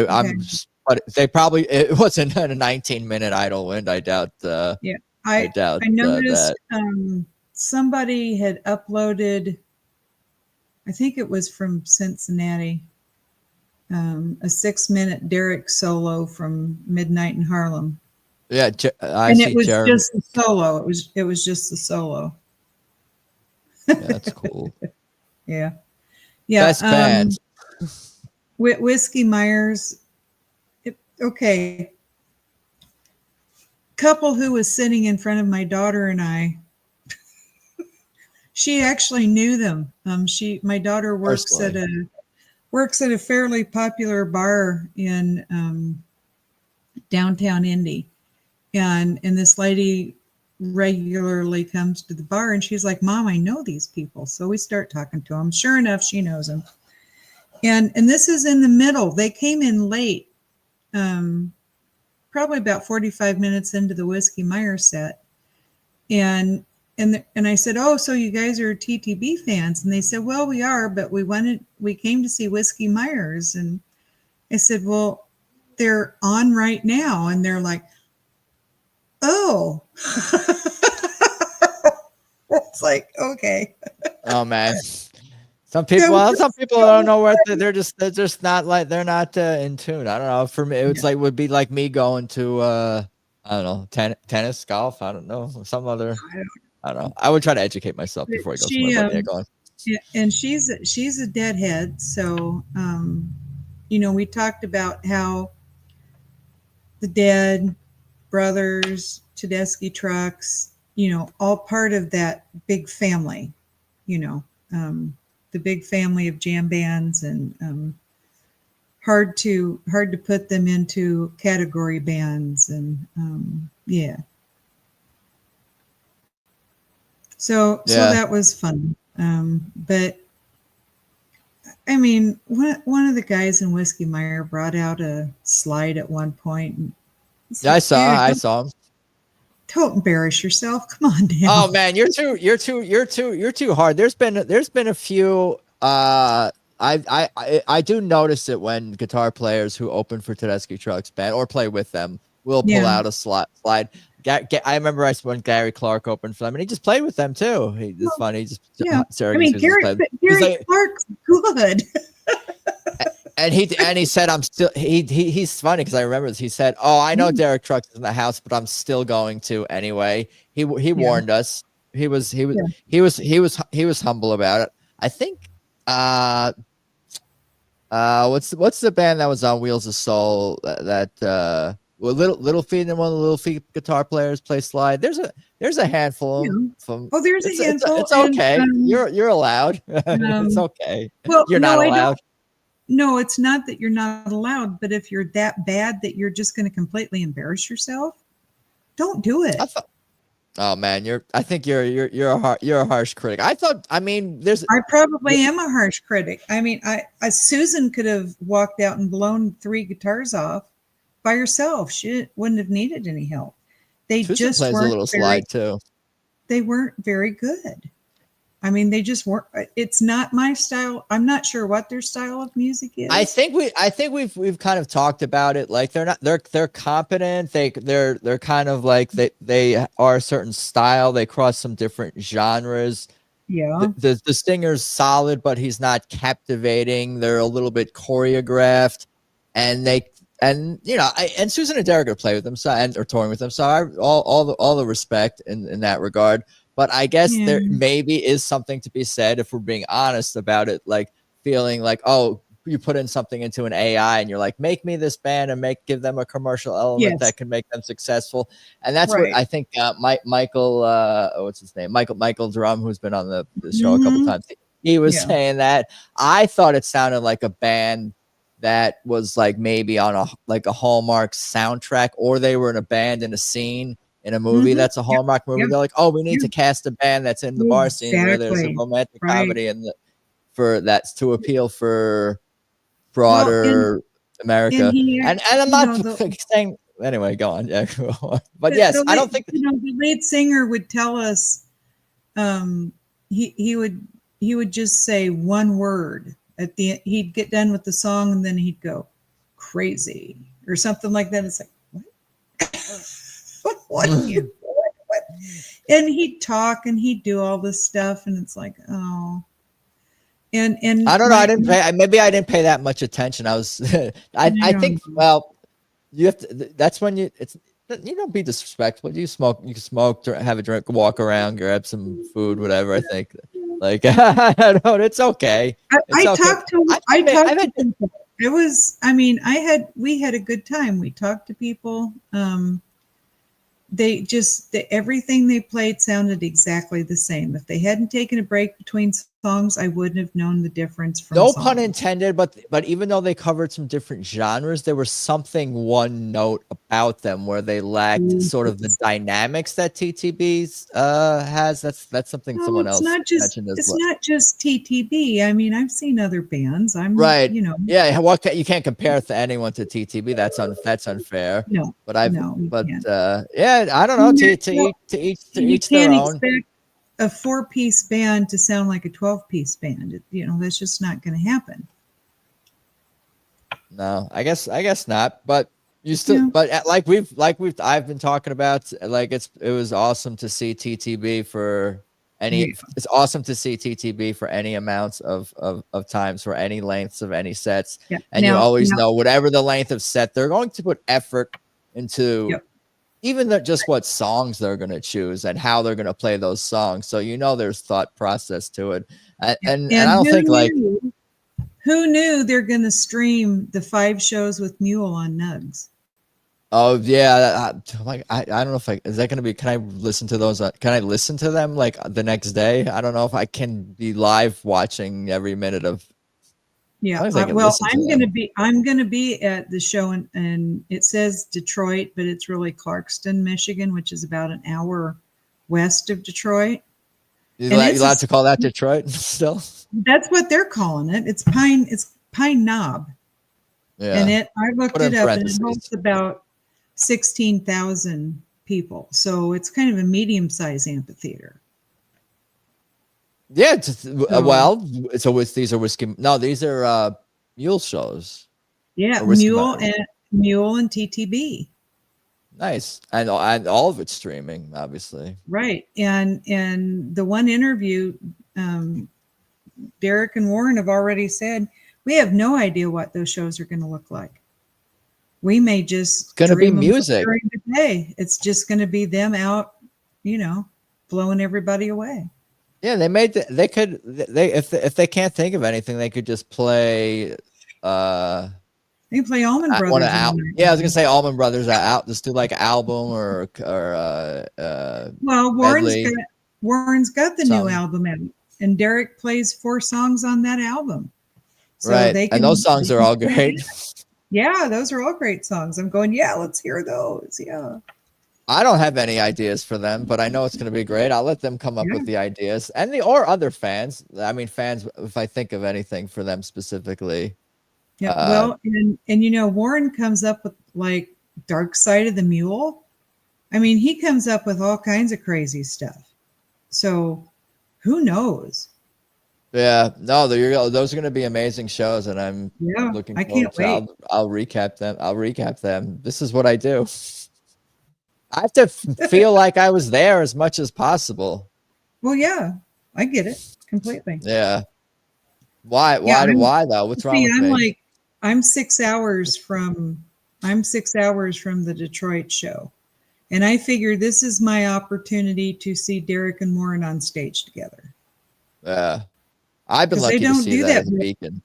but they probably, it wasn't a 19-minute Idle Wind. I doubt. I noticed that. Somebody had uploaded, I think it was from Cincinnati, a 6-minute Derek solo from Midnight in Harlem. Yeah, it was just the solo. It was just the solo. Yeah, that's cool. Yeah. Best band. Whiskey Myers. Okay. Couple who was sitting in front of my daughter and I. She actually knew them. My daughter works at a fairly popular bar in downtown Indy. And this lady regularly comes to the bar, and she's like, "Mom, I know these people." So we start talking to them. Sure enough, she knows them. And this is in the middle. They came in late, probably about 45 minutes into the Whiskey Myers set. And I said, "Oh, so you guys are TTB fans?" And they said, "Well, we are, but we came to see Whiskey Myers." And I said, "Well, they're on right now." And they're like, "Oh." It's like, okay. Oh man. Some people don't know where they're just not like, they're not in tune. I don't know. For me, it's would be like me going to I don't know, tennis, golf, I don't know, some other, I don't know. I would try to educate myself before I go somewhere. Go on. Yeah, and she's a deadhead, so we talked about how the Dead, Brothers, Tedeschi trucks, all part of that big family, the big family of jam bands, and hard to put them into category bands, and so that was fun. But I mean, one of the guys in Whiskey Myers brought out a slide at one point. And I saw him. Don't embarrass yourself. Come on, Dan. Oh man, you're too hard. There's been a few. I do notice it when guitar players who open for Tedeschi Trucks band or play with them will pull out a slide. I remember when Gary Clark opened for them, and he just played with them too. It's funny. Gary Clark's good. And he said, "I'm still." He's funny because I remember this. He said, "Oh, I know Derek Trucks is in the house, but I'm still going to anyway." He warned us. He was humble about it. I think. What's the band that was on Wheels of Soul that Little Feat and one of the Little Feat guitar players play slide? There's a handful from. Oh, there's a handful. It's okay. You're allowed. It's okay. Well, you're not allowed. No, it's not that you're not allowed, but if you're that bad that you're just going to completely embarrass yourself, don't do it. Oh man, I think you're a harsh critic. I mean, I probably am a harsh critic. I mean, Susann could have walked out and blown 3 guitars off by herself. She wouldn't have needed any help. They Susann just plays a weren't little slide too. They weren't very good. I mean, they just weren't. It's not my style. I'm not sure what their style of music is. I think we've kind of talked about it. Like they're competent. They're kind of like they are a certain style. They cross some different genres. Yeah. The singer's solid, but he's not captivating. They're a little bit choreographed, and and Susann and Derek are playing with them, so and are touring with them. So all the respect in that regard. But I guess there maybe is something to be said, if we're being honest about it, like feeling like, oh, you put in something into an AI and you're like, make me this band and give them a commercial element that can make them successful. And that's what I think Michael, what's his name? Michael Drum, who's been on the show a couple times. He was saying that. I thought it sounded like a band that was like maybe on a Hallmark soundtrack, or they were in a band in a scene in a movie that's a Hallmark movie. They're like, oh, we need to cast a band that's in the bar scene where there's a romantic comedy, and for that's to appeal for broader America. And I'm not saying anyway. Go on, yeah. But yes, I don't think the lead singer would tell us. He would just say one word at the end. He'd get done with the song and then he'd go crazy or something like that. It's like, what? What? And he'd talk and he'd do all this stuff, and it's like, oh. And I don't know. I didn't pay that much attention. I was, I think, well, you have to. That's when you don't be disrespectful. You smoke, have a drink, walk around, grab some food, whatever. I think, like, I don't know. It's okay. I talked to people. It was. I mean, we had a good time. We talked to people. Everything they played sounded exactly the same. If they hadn't taken a break between songs, I wouldn't have known the difference from no songs. Pun intended, but even though they covered some different genres, there was something one note about them where they lacked sort of the dynamics that TTB's has. That's something someone else mentioned as well. It's not just TTB. I mean, I've seen other bands. Right. Yeah. Well, you can't compare it to anyone to TTB. That's unfair. No. But I don't know. To each their own. Expect a 4-piece band to sound like a 12-piece band. That's just not going to happen. No, I guess not. But you still, but I've been talking about, like, it was awesome to see TTB for any. It's awesome to see TTB for any amounts of times, for any lengths of any sets, and you always know whatever the length of set, they're going to put effort into. Even just what songs they're going to choose and how they're going to play those songs. So, there's thought process to it. And I don't think who knew they're going to stream the 5 shows with Mule on Nugs? Oh yeah. I don't know if is that going to be, can I listen to those? Can I listen to them like the next day? I don't know if I can be live watching every minute of. Yeah, well, I'm going to be at the show, and it says Detroit, but it's really Clarkston, Michigan, which is about an hour west of Detroit. You allowed to call that Detroit still? That's what they're calling it. It's Pine Knob. Yeah. And I looked it up, and it holds about 16,000 people. So it's kind of a medium-sized amphitheater. Yeah, these are whiskey. No, these are mule shows. Yeah, Mule and TTB. Nice, and all of it's streaming, obviously. Right, and the one interview, Derek and Warren have already said we have no idea what those shows are going to look like. We may just it's going to be music during the day. It's just going to be them out, blowing everybody away. Yeah, if they can't think of anything, they could just play. They can play Allman Brothers. I was gonna say Allman Brothers out. Just do like an album or. Well, Warren's got the new album out, and Derek plays 4 songs on that album. So Right. they And can. those songs are all great. Yeah, those are all great songs. I'm going, yeah, let's hear those. Yeah. I don't have any ideas for them, but I know it's going to be great. I'll let them come up Yeah. with the ideas and or other fans. I mean, fans, if I think of anything for them specifically. Yeah. Well, and Warren comes up with like Dark Side of the Mule. I mean, he comes up with all kinds of crazy stuff. So who knows? Yeah, no, those are going to be amazing shows, and I'm Yeah, looking I forward can't to. wait. I'll recap them. I'll recap them. This is what I do. I have to feel like I was there as much as possible. Well, yeah, I get it completely. Yeah. Why? Yeah, Why though? What's wrong with me? I'm 6 hours from the Detroit show. And I figure this is my opportunity to see Derek and Warren on stage together. Yeah. I've been Because they lucky to don't see do that that. as a beacon.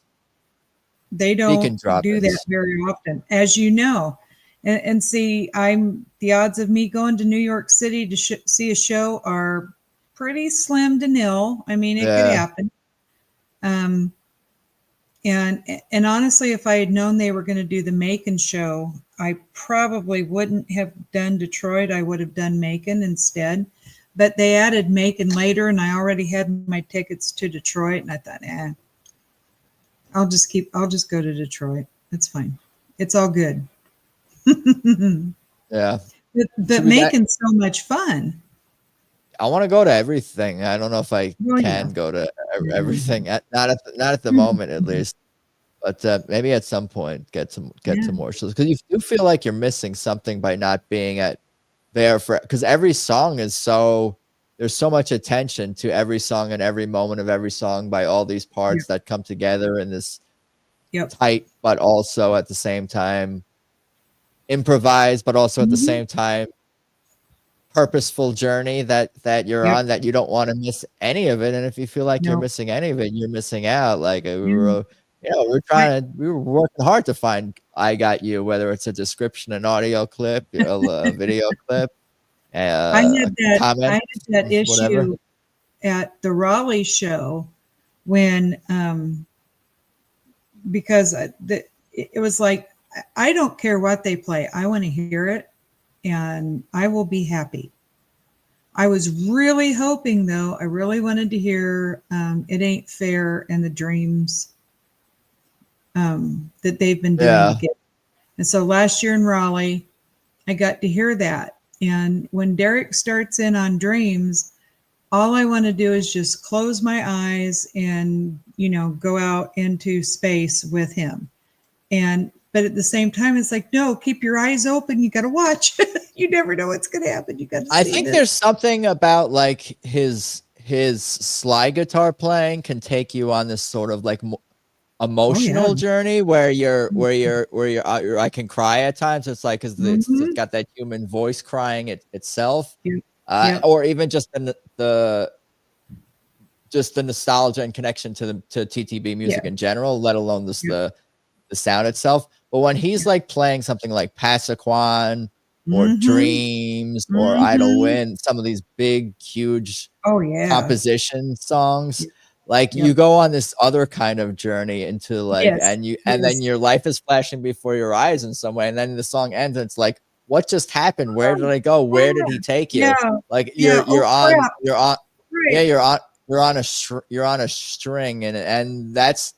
They Beacon don't do that drop-ins. very often, as you know. And see, the odds of me going to New York City to see a show are pretty slim to nil. I mean, it could Yeah. happen. And honestly, if I had known they were going to do the Macon show, I probably wouldn't have done Detroit. I would have done Macon instead. But they added Macon later, and I already had my tickets to Detroit, and I thought, I'll just go to Detroit. It's fine. It's all good. Yeah. But Macon's so much fun. I want to go to everything. I don't know if I can go to everything. Not at the moment, at least. But maybe at some point get to more shows, because you do feel like you're missing something by not being there for, because every song is there's so much attention to every song and every moment of every song by all these parts that come together in this tight, but also at the same time improvised, but also at the same time purposeful journey that you're on, that you don't want to miss any of it. And if you feel like you're missing any of it, you're missing out. Like we were working hard to find I Got You, whether it's a description, an audio clip, a video clip, I had that issue whatever. at the Raleigh show when because it was like, I don't care what they play, I want to hear it and I will be happy. I was really hoping, though, I really wanted to hear It Ain't Fair and the Dreams that they've been doing together. And so last year in Raleigh, I got to hear that. And when Derek starts in on Dreams, all I want to do is just close my eyes and, go out into space with him. But at the same time, it's like, no, keep your eyes open. You got to watch. You never know what's going to happen. You got to see. I think there's something about like his slide guitar playing can take you on this sort of like emotional journey where I can cry at times. It's like, because it's got that human voice crying itself, or even just the nostalgia and connection to TTB music in general, let alone the sound itself. But when he's like playing something like Passaquan or Dreams or Idle Wind, some of these big, huge composition songs, like you go on this other kind of journey into like, and then your life is flashing before your eyes in some way. And then the song ends and it's like, what just happened? Where did I go? Where did he take you? Like you're on a string, and that's,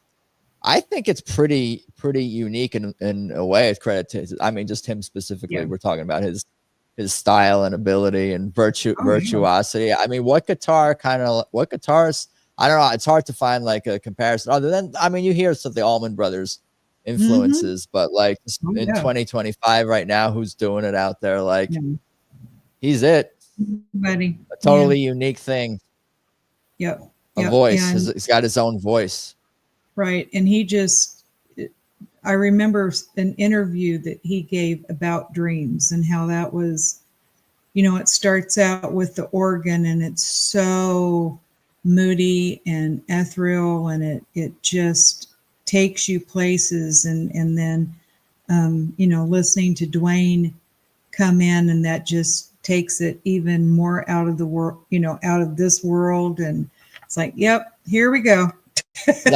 I think it's pretty unique in a way. It's credit to just him specifically. We're talking about his style and ability and virtuosity. I mean, what guitars? I don't know. It's hard to find like a comparison other than, you hear some of the Allman Brothers influences, but like in 2025 right now, who's doing it out there? Like he's it. A totally unique thing. A voice. He's got his own voice. Right. And I remember an interview that he gave about Dreams and how that was, it starts out with the organ and it's so moody and ethereal and it just takes you places. And then, listening to Dwayne come in, and that just takes it even more out of the world, out of this world. And it's like, yep, here we go. Is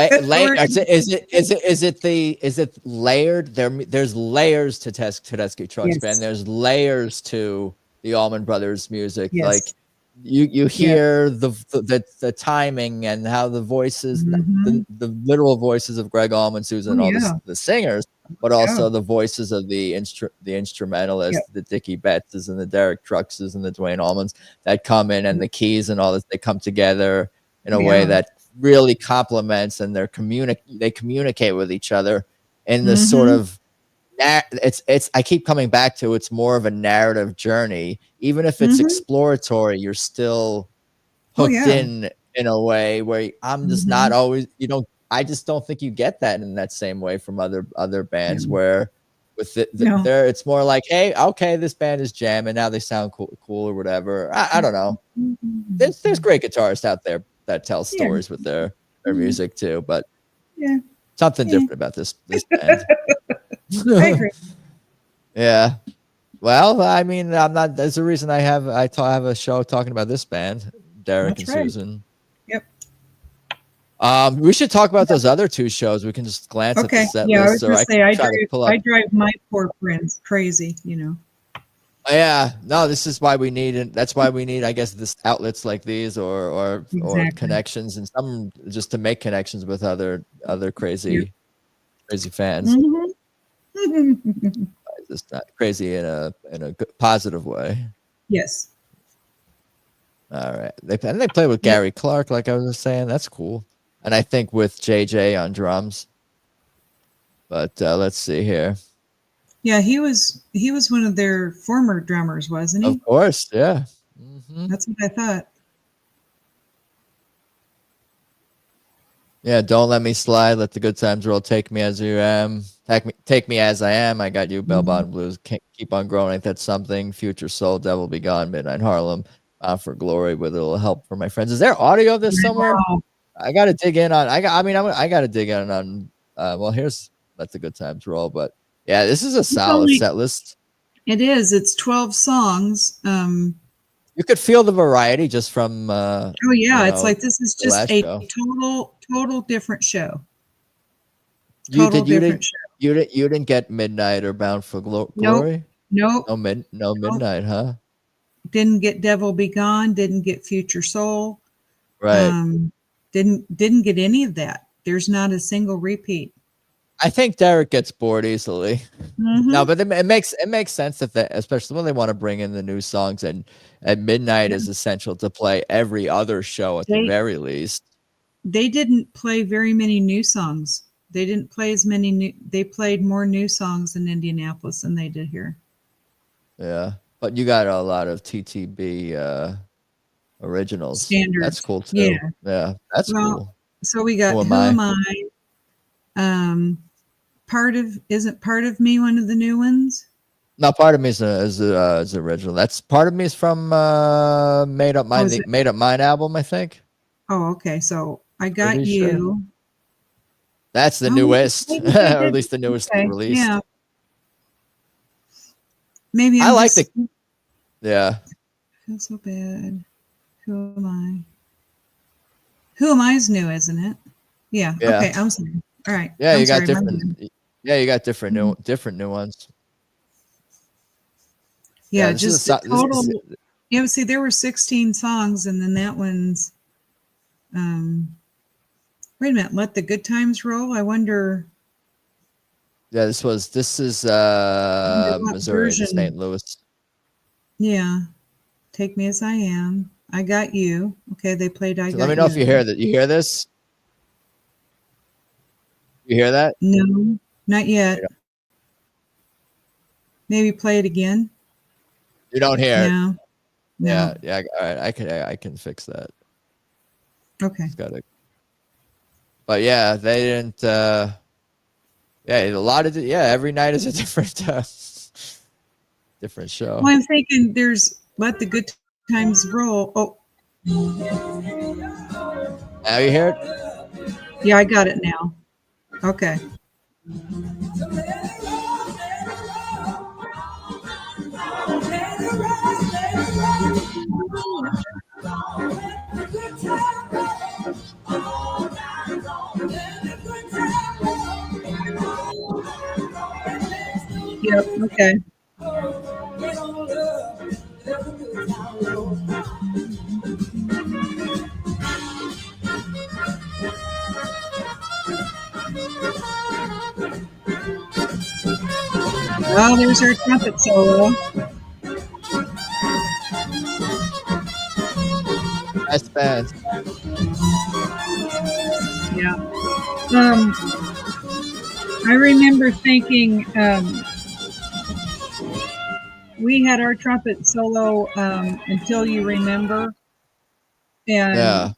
it layered? There's layers to Tedeschi Trucks Band. Yes. There's layers to the Allman Brothers music. Yes. Like you hear the timing and how the voices, the literal voices of Greg Allman, Susann, all the singers, but also the voices of the instrumentalists, the Dickie Bettses and the Derek Truxes and the Dwayne Allmans that come in, and the keys and all this, they come together in a way that really complements, and they communicate with each other in this sort of I keep coming back to, it's more of a narrative journey. Even if it's exploratory, you're still hooked in a way where I'm just not always, I just don't think you get that in that same way from other bands where with there it's more like, hey, okay, this band is jamming, now they sound cool or whatever. I don't know. There's great guitarists out there that tell stories with their music too, but something different about this band. I agree. Yeah. Well, I mean, I'm not. There's a reason I have a show talking about this band, Derek and Susann. Yep. We should talk about those other two shows. We can just glance at the set list. I was going to say, I drive my poor friends crazy, Yeah, no, this is why we need it. That's why we need, I guess, this outlets like these or connections, and some just to make connections with other crazy fans. Just not crazy in a good, positive way. Yes. All right. They play with Gary Clark, like I was just saying. That's cool. And I think with JJ on drums. But let's see here. Yeah, he was one of their former drummers, wasn't he? Of course, yeah. That's what I thought. Yeah, don't let me slide. Let the good times roll. Take me as you am. Take me as I am. I got you. Bell bottom blues. Can't keep on growing. Ain't that something? Future soul. Devil be gone. Midnight Harlem. For glory with a little help from my friends. Is there audio of this somewhere? I got to dig in on. I got to dig in on. Well, here's let the good times roll. But yeah, this is a solid set list. It is. It's 12 songs. You could feel the variety just from. It's like this is just a total different show. You didn't get Midnight or Bound for Glory? Nope. No Midnight, huh? Didn't get Devil Be Gone. Didn't get Future Soul. Right. Didn't get any of that. There's not a single repeat. I think Derek gets bored easily. No, but it makes sense that especially when they want to bring in the new songs, and at midnight is essential to play every other show at the very least. They didn't play very many new songs. They didn't play as many new. They played more new songs in Indianapolis than they did here. Yeah, but you got a lot of TTB originals. Standards. That's cool too. Yeah, that's cool. So we got Who Am I? Isn't Part of Me one of the new ones? No, Part of Me is original. That's Part of Me is from Made Up Mind album, I think. Oh, okay. So I Got You. Sure. That's the newest, or at least the newest release. Yeah. Maybe I like the. Yeah. Feel so bad. Who Am I? Who Am I is new, isn't it? Yeah. Okay. I'm sorry. All right. Yeah, you got different. Yeah, you got different new ones. Yeah, just total. Yeah, see, there were 16 songs, and then that one's. Wait a minute. Let the Good Times Roll. I wonder. Yeah, this is Missouri, St. Louis. Yeah, Take Me As I Am. I Got You. Okay, they played I Got You. Let me know if you hear that. You hear this? You hear that? No, not yet. Maybe play it again. You don't hear it. No. Yeah. All right, I can fix that. Okay. But yeah, they didn't. Every night is a different show. Well, I'm thinking there's Let the Good Times Roll. Oh. Now you hear it? Yeah, I got it now. Okay. Okay. Oh, there's her trumpet solo. Best band. Yeah. I remember thinking we had our trumpet solo Until You Remember, and Yeah.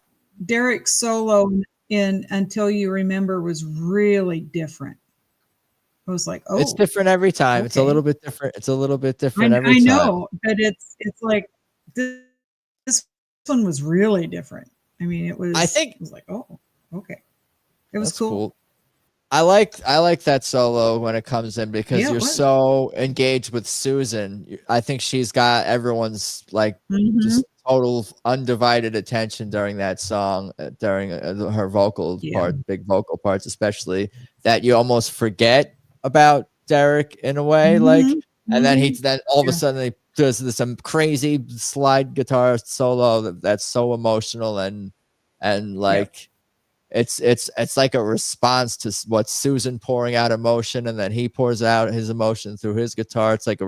Derek's solo in Until You Remember was really different. I was like, oh, It's different every time. okay. It's a little bit different. It's a little bit different every I time. know, but it's like this one was really different. I mean, it was. It was like, oh, okay. It was cool. I like that solo when it comes in because Yeah, you're so engaged with Susann. I think she's got everyone's like just total undivided attention during that song, during her vocal part, big vocal parts, especially that you almost forget about Derek in a way, like, and then all of a sudden he does this crazy slide guitar solo that's so emotional and like. It's like a response to what Susann pouring out emotion, and then he pours out his emotion through his guitar. It's like a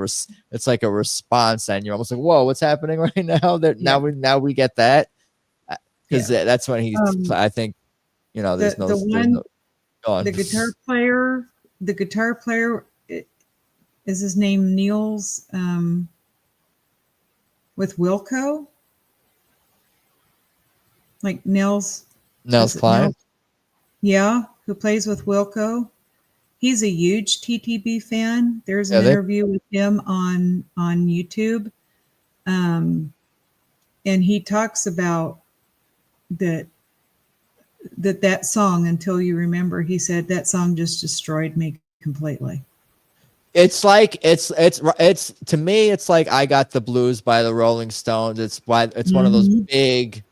response, and you're almost like, whoa, what's happening right now? Now we get that because that's when he's. I think there's the guitar player is his name Niels with Wilco, like Nils Klein. Yeah, who plays with Wilco. He's a huge TTB fan. There's an interview with him on YouTube. And he talks about that song Until You Remember. He said that song just destroyed me completely. It's like it's to me it's like I Got the Blues by the Rolling Stones. It's one of those big,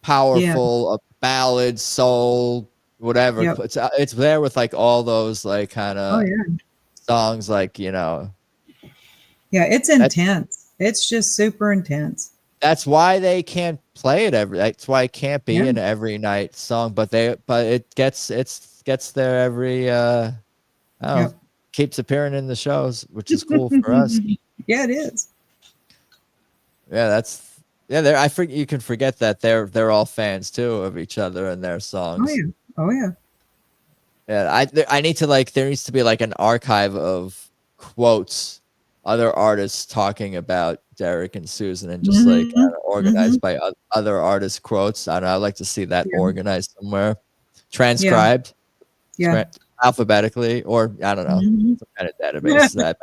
powerful ballads, soul, whatever. It's there with like all those like kind of songs, like Yeah, it's intense. It's just super intense. That's why they can't play it that's why it can't be an every night song, but it gets there every keeps appearing in the shows, which is cool for us. Yeah, it is. Yeah, I forget, you can forget that they're all fans too of each other and their songs. Oh yeah. Yeah, I need to there needs to be like an archive of quotes, other artists talking about Derek and Susann, and just like kind of organized by other artists' quotes. I don't know. I'd like to see that organized somewhere, transcribed, alphabetically, or I don't know, some kind of database. That.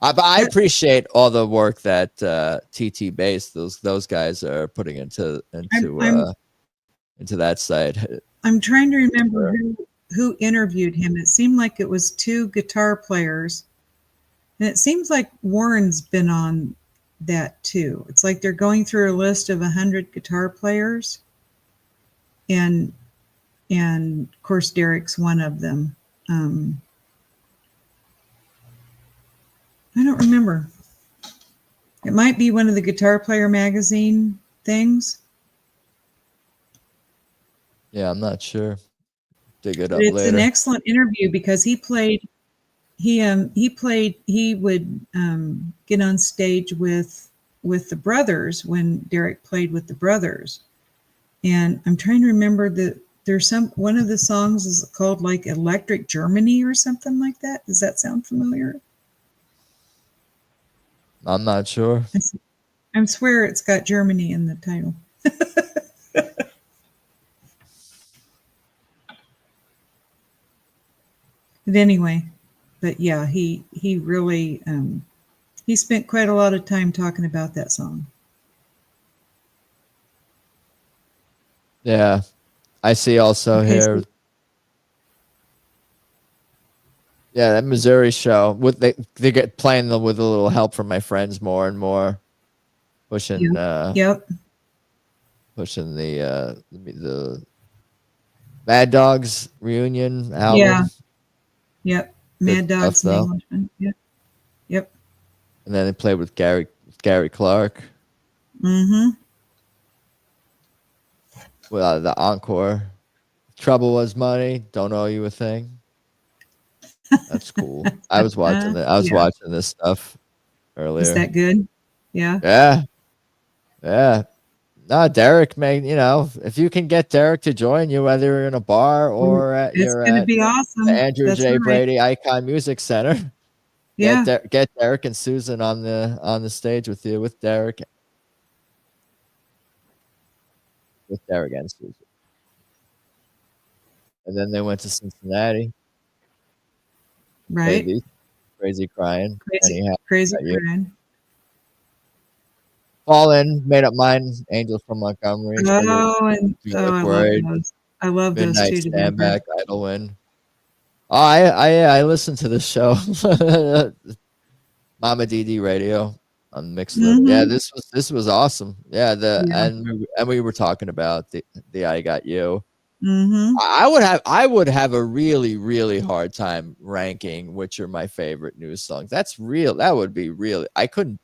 But I appreciate all the work that TT Bass, those guys are putting into that site. I'm trying to remember who interviewed him. It seemed like it was two guitar players, and it seems like Warren's been on that too. It's like they're going through a list of 100 guitar players, and of course Derek's one of them. I don't remember. It might be one of the Guitar Player magazine things. Yeah, I'm not sure. Dig it up later. It's an excellent interview because he would get on stage with the brothers when Derek played with the brothers. And I'm trying to remember there's one of the songs is called like Electric Germany or something like that. Does that sound familiar? I'm not sure. I swear it's got Germany in the title. But anyway, yeah, he really he spent quite a lot of time talking about that song. Yeah, I see also here. Yeah, that Missouri show. They get playing them with a little help from my friends more and more, pushing. Pushing the Mad Dogs reunion album. Mad Dogs and Englishmen. And then they played with Gary Clark. Mm-hmm. Well, the encore. Trouble Was Money. Don't Owe You a Thing. That's cool. I was watching that. I was watching this stuff earlier. Is that good? Yeah. Yeah. Yeah. No, Derek, man, if you can get Derek to join you, whether you're in a bar or it's going to be awesome. the Andrew That's J. right. Brady Icon Music Center. Yeah. Get Derek and Susan on the stage with you, with Derek and Susan. And then they went to Cincinnati. Right. Crazy Crying. Crazy Crying. Fallen, Made Up Mind, Angel from Montgomery. I love those. I love those two together. Stand Back, Idlewind. Oh, I listened to this show, Mama DD Radio on Mixler. Mm-hmm. Yeah, this was awesome. Yeah, and we were talking about the I Got You. Mm-hmm. I would have a really, really hard time ranking which are my favorite news songs. That's real. That would be really. I couldn't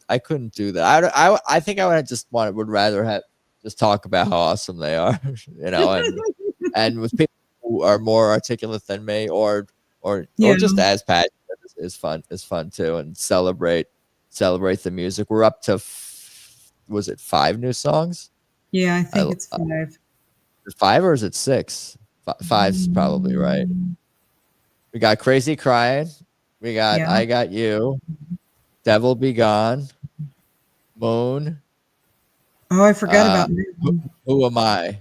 do that. I think I would rather just talk about how awesome they are, and with people who are more articulate than me, or just as passionate is fun too, and celebrate the music. We're up to was it 5 new songs? Yeah, I think it's 5. 5 or is it 6? 5's probably right. We got Crazy Crying. We got I Got You. Devil Be Gone. Moon. Oh, I forgot about Moon. Who Am I?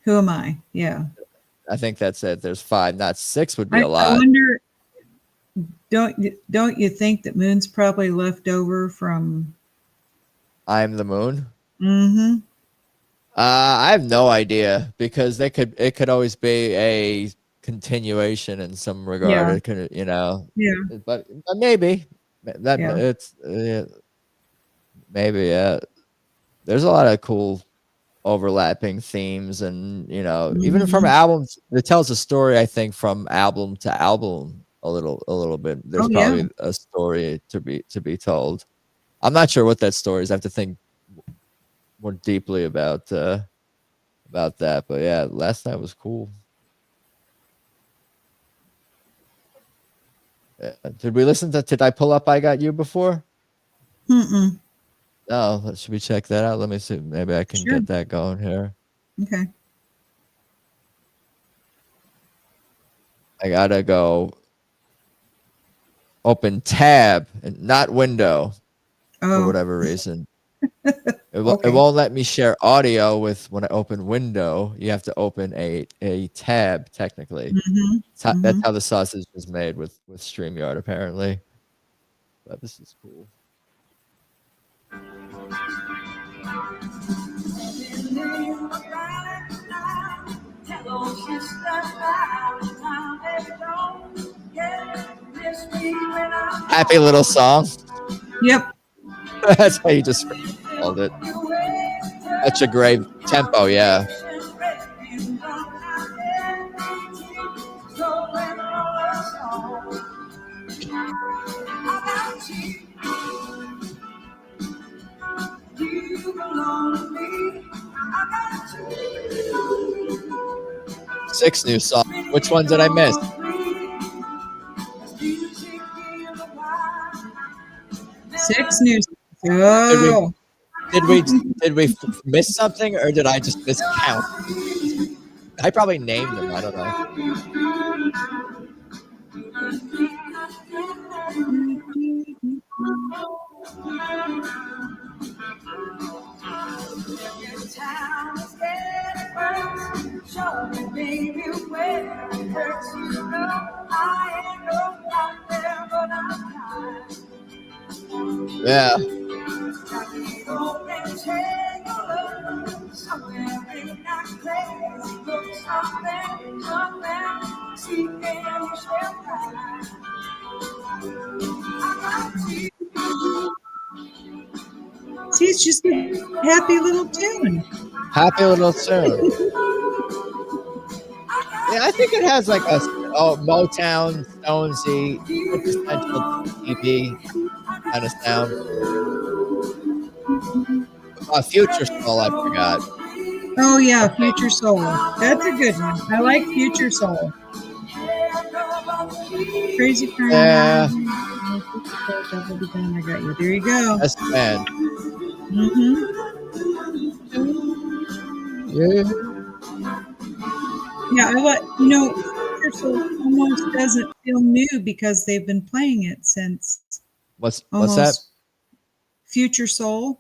Who Am I? Yeah. I think that's it. There's 5. Not 6 would be a lot. I wonder. Don't you think that Moon's probably left over from I'm the Moon? Mm-hmm. I have no idea, because it could always be a continuation in some regard. Yeah. It could, Yeah. But maybe it's maybe there's a lot of cool overlapping themes, and even from albums, it tells a story. I think from album to album a little bit. There's probably a story to be told. I'm not sure what that story is. I have to think more deeply about that, but yeah, last night was cool. Did we listen to Did I Pull Up I Got You before? Mm-mm. No, should we check that out? Let me see, maybe I can get that going here. Okay. I gotta go open tab and not window for whatever reason. It won't let me share audio when I open window. You have to open a tab technically. Mm-hmm. That's how the sausage is made with StreamYard apparently. But this is cool. Happy little song. Yep. That's how you just called it. Such a great tempo, yeah. Six new songs. Which one did I miss? Six new. Oh. Did we miss something, or did I just miscount? I probably named them. I don't know. Yeah. See, it's just a happy little tune. Happy little tune. Yeah, I think it has like a Motown, Stonesy, quintessential TV. kind of sound. Future Soul, I forgot. Oh yeah, Future Soul. That's a good one. I like Future Soul. Crazy Crime. Yeah. I got you. There you go. Yes, man. Yeah. Yeah, I like, Future Soul almost doesn't feel new because they've been playing it since What's almost that? Future Soul.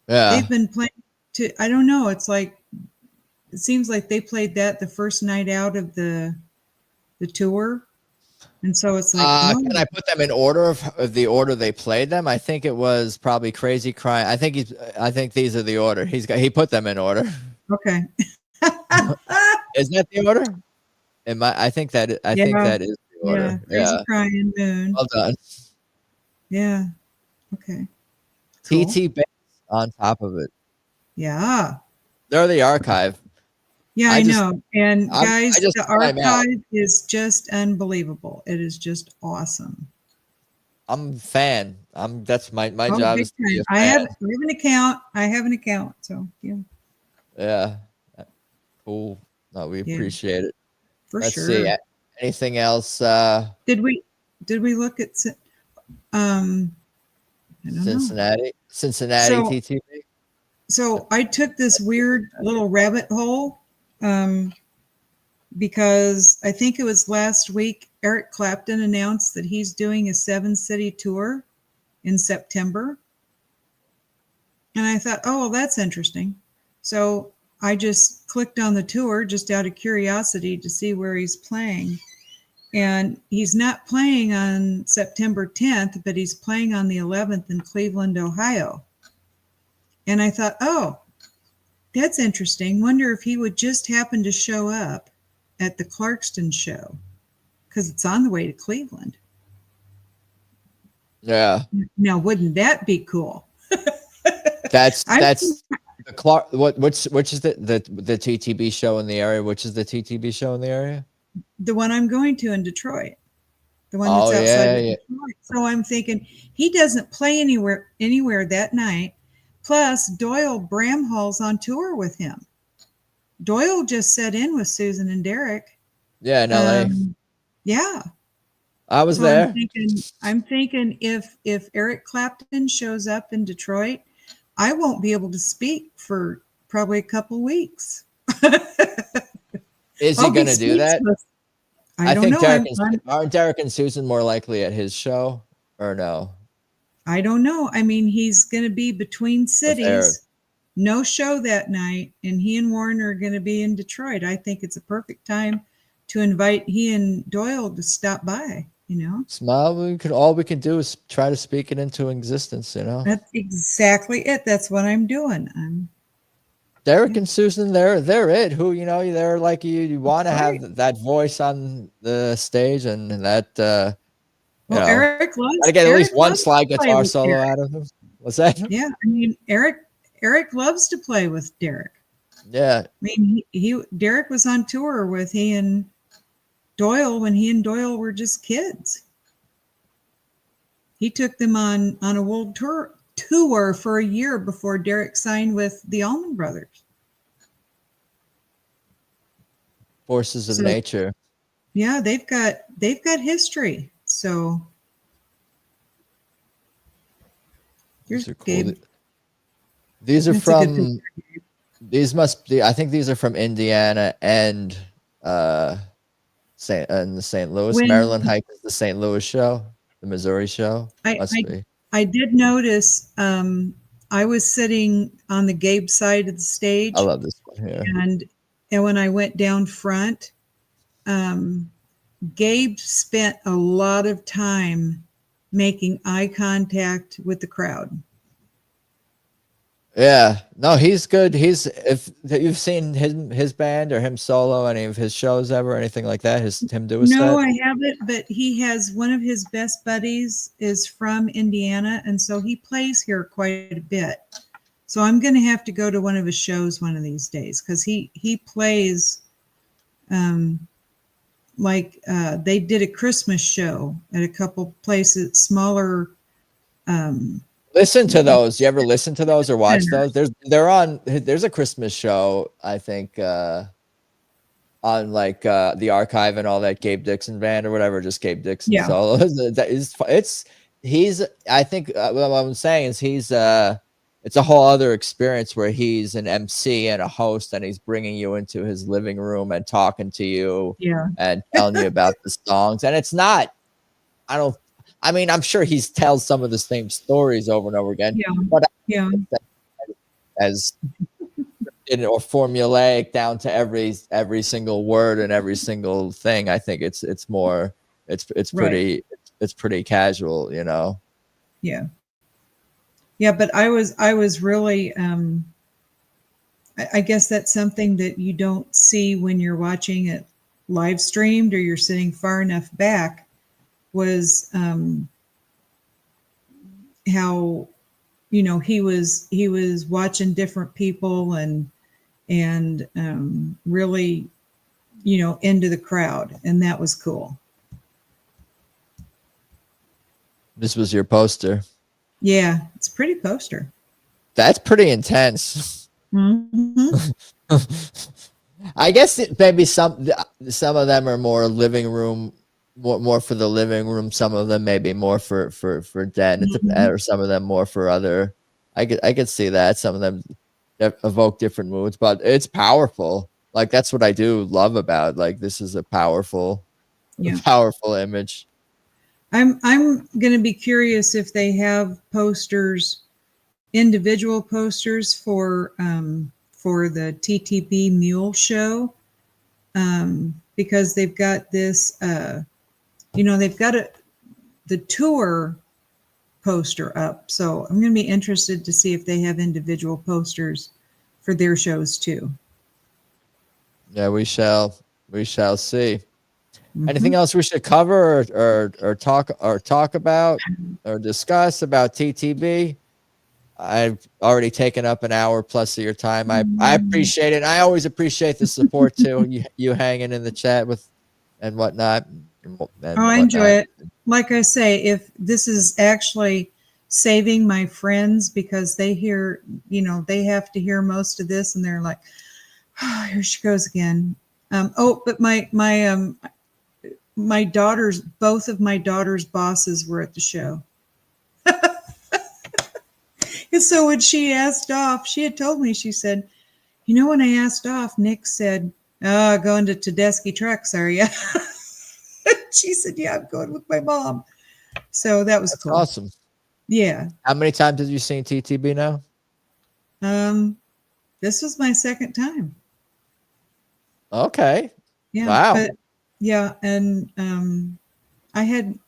Yeah. They've been playing I don't know. It's like, it seems like they played that the first night out of the tour. And so it's like, can I put them in order of the order they played them? I think it was probably Crazy Crime. I think these are the order. He put them in order. Okay. Is that the order? I think that is the order. Crazy Crying Moon. Well done. Yeah. Okay. Cool. TT Bass on top of it. Yeah. They're the archive. Yeah, I know. And guys, the archive is just unbelievable. It is just awesome. I'm a fan. That's my job is to be a fan. I have an account. So yeah. Yeah. Cool. No, we appreciate it. Let's sure. See. Anything else? Did we look at Cincinnati so, TTB? So I took this weird little rabbit hole because I think it was last week Eric Clapton announced that he's doing a 7-city tour in September. And I thought, oh, well, that's interesting. So I just clicked on the tour just out of curiosity to see where he's playing. And he's not playing on September 10th, but he's playing on the 11th in Cleveland, Ohio. And I thought, oh, that's interesting. Wonder if he would just happen to show up at the Clarkston show because it's on the way to Cleveland. Yeah. Now, wouldn't that be cool? That's the Clark. Which is the TTB show in the area? Which is the TTB show in the area? The one I'm going to in Detroit. The one that's outside of Detroit. So I'm thinking he doesn't play anywhere that night. Plus, Doyle Bramhall's on tour with him. Doyle just set in with Susann and Derek. Yeah, in LA. Yeah. I was there. I'm thinking if Eric Clapton shows up in Detroit, I won't be able to speak for probably a couple weeks. Is he going to do that? I don't know. Aren't Derek and Susann more likely at his show or no? I don't know. I mean, he's going to be between cities, no show that night, and he and Warren are going to be in Detroit. I think it's a perfect time to invite he and Doyle to stop by, Smile. All we can do is try to speak it into existence, That's exactly it. That's what I'm doing. Derek and Susann, they're it. Who they're like you want to have that voice on the stage and that. Eric loves. I get at least one slide guitar solo out of him. What's that? Yeah, I mean Eric loves to play with Derek. Yeah, I mean Derek was on tour with he and Doyle when he and Doyle were just kids. He took them on a world tour for a year before Derek signed with the Allman Brothers. Forces of nature. Yeah, they've got history. So these are cool. Gabe. These are from. These must be. I think these are from Indiana and the St. Louis. Maryland Hike is the St. Louis show. The Missouri show. I did notice. I was sitting on the Gabe side of the stage. I love this one here. And when I went down front, Gabe spent a lot of time making eye contact with the crowd. Yeah, no, he's good. If you've seen his band or him solo, any of his shows ever, anything like that, him do a set? No, I haven't, but he has one of his best buddies is from Indiana, and so he plays here quite a bit. So I'm going to have to go to one of his shows one of these days because he plays they did a Christmas show at a couple places, smaller Listen to those. You ever listen to those or watch Center. those? There's a Christmas show, I think, on like the archive and all that Gabe Dixon band or whatever, just Gabe Dixon Yeah. solos. That is, I think what I'm saying is it's a whole other experience where he's an MC and a host, and he's bringing you into his living room and talking to you Yeah. and telling you about the songs. And it's not, I mean, I'm sure he tells some of the same stories over and over again, Yeah. but Yeah. as or formulaic down to every single word and every single thing. I think it's more it's pretty it's pretty casual, you know. Yeah. Yeah, but I was really I guess that's something that you don't see when you're watching it live streamed or you're sitting far enough back, was how, you know, he was watching different people and really, you know, into the crowd, and that was cool. This was your poster. Yeah, it's a pretty poster. That's pretty intense. Mm-hmm. I guess maybe some of them are more living room, more for the living room. Some of them maybe more for den, Mm-hmm. or some of them more for other. I could see that some of them evoke different moods, but it's powerful. Like that's what I do love about. Like this is a powerful image. I'm going to be curious if they have posters, individual posters for the TTB Mule Show, because they've got this, you know, they've got the tour poster up. So I'm going to be interested to see if they have individual posters for their shows too. Yeah, we shall see. Mm-hmm. Anything else we should cover or talk about or discuss about TTB? I've already taken up an hour plus of your time. I appreciate it. I always appreciate the support too. You hanging in the chat with and whatnot. I enjoy it. Like I say, if this is actually saving my friends, because they hear, you know, they have to hear most of this and they're like, oh, here she goes again. But my daughters, both of my daughters' bosses were at the show. And so when she asked off, she had told me, she said, you know, when I asked off, Nick said, oh, going to Tedeschi trucks, are you? She said, yeah, I'm going with my mom. So that's cool. Awesome. Yeah. How many times have you seen TTB now? This was my second time. Okay. Yeah. Wow. But yeah, and I had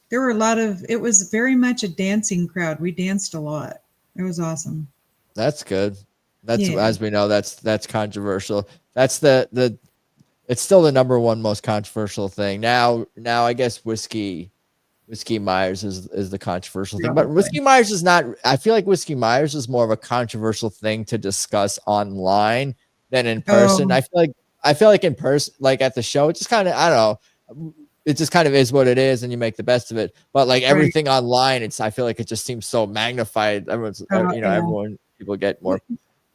there were a lot of, it was very much a dancing crowd. We danced a lot. It was awesome. That's good. That's as we know, that's controversial. That's it's still the number one most controversial thing. Now I guess Whiskey Myers is the controversial thing. But Whiskey Myers is not, I feel like Whiskey Myers is more of a controversial thing to discuss online than in person. I feel like in person, like at the show, it just kind of, I don't know, it just kind of is what it is and you make the best of it. But like everything online, I feel like it just seems so magnified. Everyone's, people get more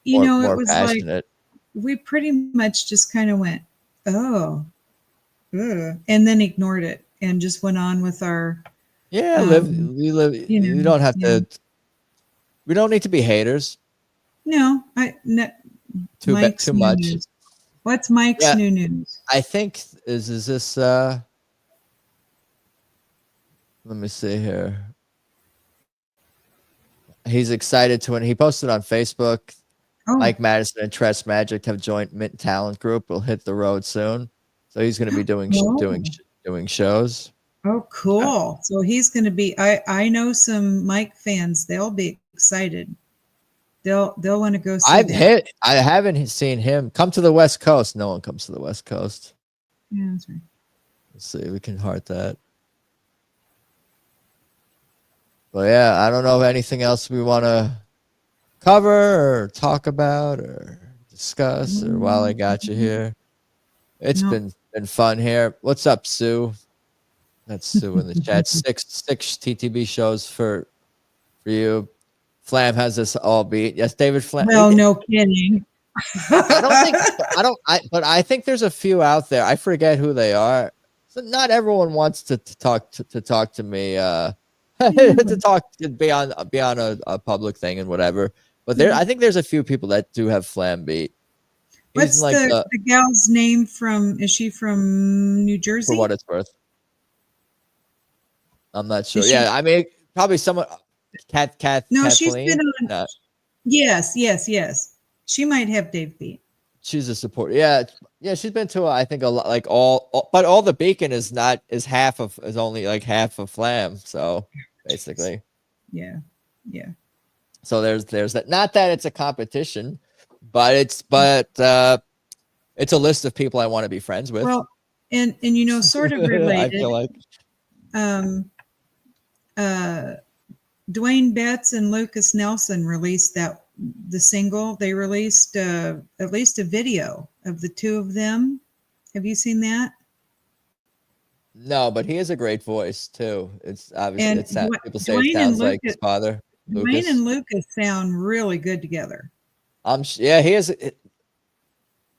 passionate. Like, we pretty much just kind of went, oh, and then ignored it and just went on with our, we don't have to, we don't need to be haters. No, too much. News. What's Mike's new news? I think is this let me see here. He's excited when he posted on Facebook. Mike Mattison and Tress Magic have joined Mint Talent Group. Will hit the road soon, so he's going to be doing shows. Oh, cool! So he's going to be. I know some Mike fans. They'll be excited. They'll want to go see I haven't seen him come to the West Coast. No one comes to the West Coast. Yeah, that's right. Let's see. We can heart that. But yeah, I don't know if anything else we want to cover or talk about or discuss or while I got you here. It's been fun here. What's up, Sue? That's Sue in the chat. Six TTB shows for you. Flam has this all beat. Yes, David Flam. Well, no kidding. But I think there's a few out there. I forget who they are. So not everyone wants to talk to me. To be on a public thing and whatever. But I think there's a few people that do have Flam beat. What's like the gal's name from? Is she from New Jersey? For what it's worth, I'm not sure. Yeah, I mean, probably someone. Kath. No, Kathleen? She's been on. No. Yes. She might have Dave beat. She's a support. Yeah. She's been to I think a lot, like but all the Beacon is only like half of Flam. So basically, yeah. So there's that. Not that it's a competition, but it's a list of people I want to be friends with. Well, and sort of related. I feel like Dwayne Betts and Lucas Nelson released the single. They released at least a video of the two of them. Have you seen that? No, but he has a great voice too. It's obviously people say Dwayne it sounds like his father. Dwayne and Lucas sound really good together. Yeah, he is.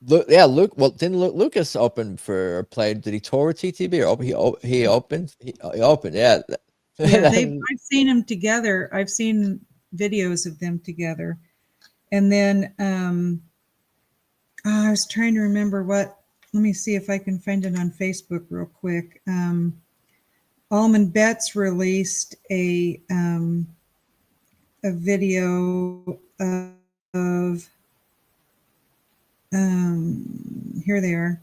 Yeah, Luke. Well, didn't Lucas open or played? Did he tour with TTB or he opened? He opened. Yeah. Yeah, I've seen them together. I've seen videos of them together, and then I was trying to remember what. Let me see if I can find it on Facebook real quick. Allman Betts released a video of here they are.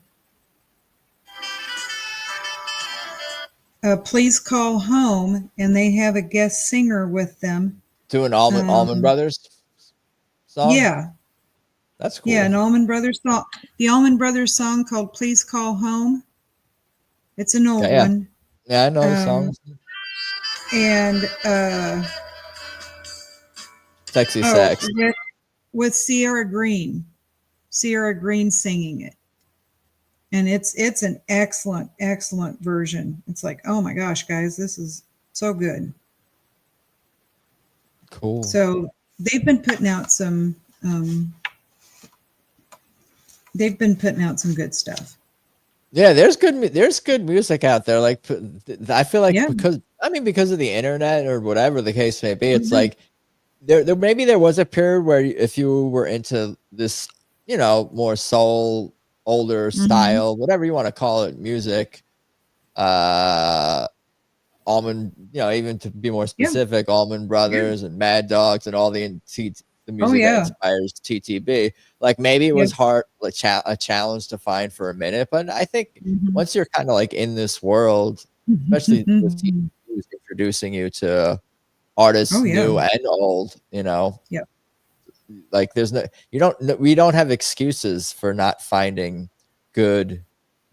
Please Call Home, and they have a guest singer with them. Doing Allman Brothers song? Yeah. That's cool. Yeah, an Allman Brothers song. The Allman Brothers song called Please Call Home. It's an old one. Yeah, I know the song. And Sexy Sax. With Sierra Green. Sierra Green singing it. And it's an excellent version. It's like, oh my gosh, guys, this is so good. Cool. So they've been putting out some good stuff. Yeah, there's good music out there. Like, I feel like because of the internet or whatever the case may be, it's like there maybe there was a period where if you were into this, more soul, older style, whatever you want to call it, music, Allman, even to be more specific, Allman Brothers and Mad Dogs and all the music that inspires TTB. Like maybe it was hard, a challenge to find for a minute, but I think once you're kind of like in this world, especially with TTB introducing you to artists new and old, like we don't have excuses for not finding good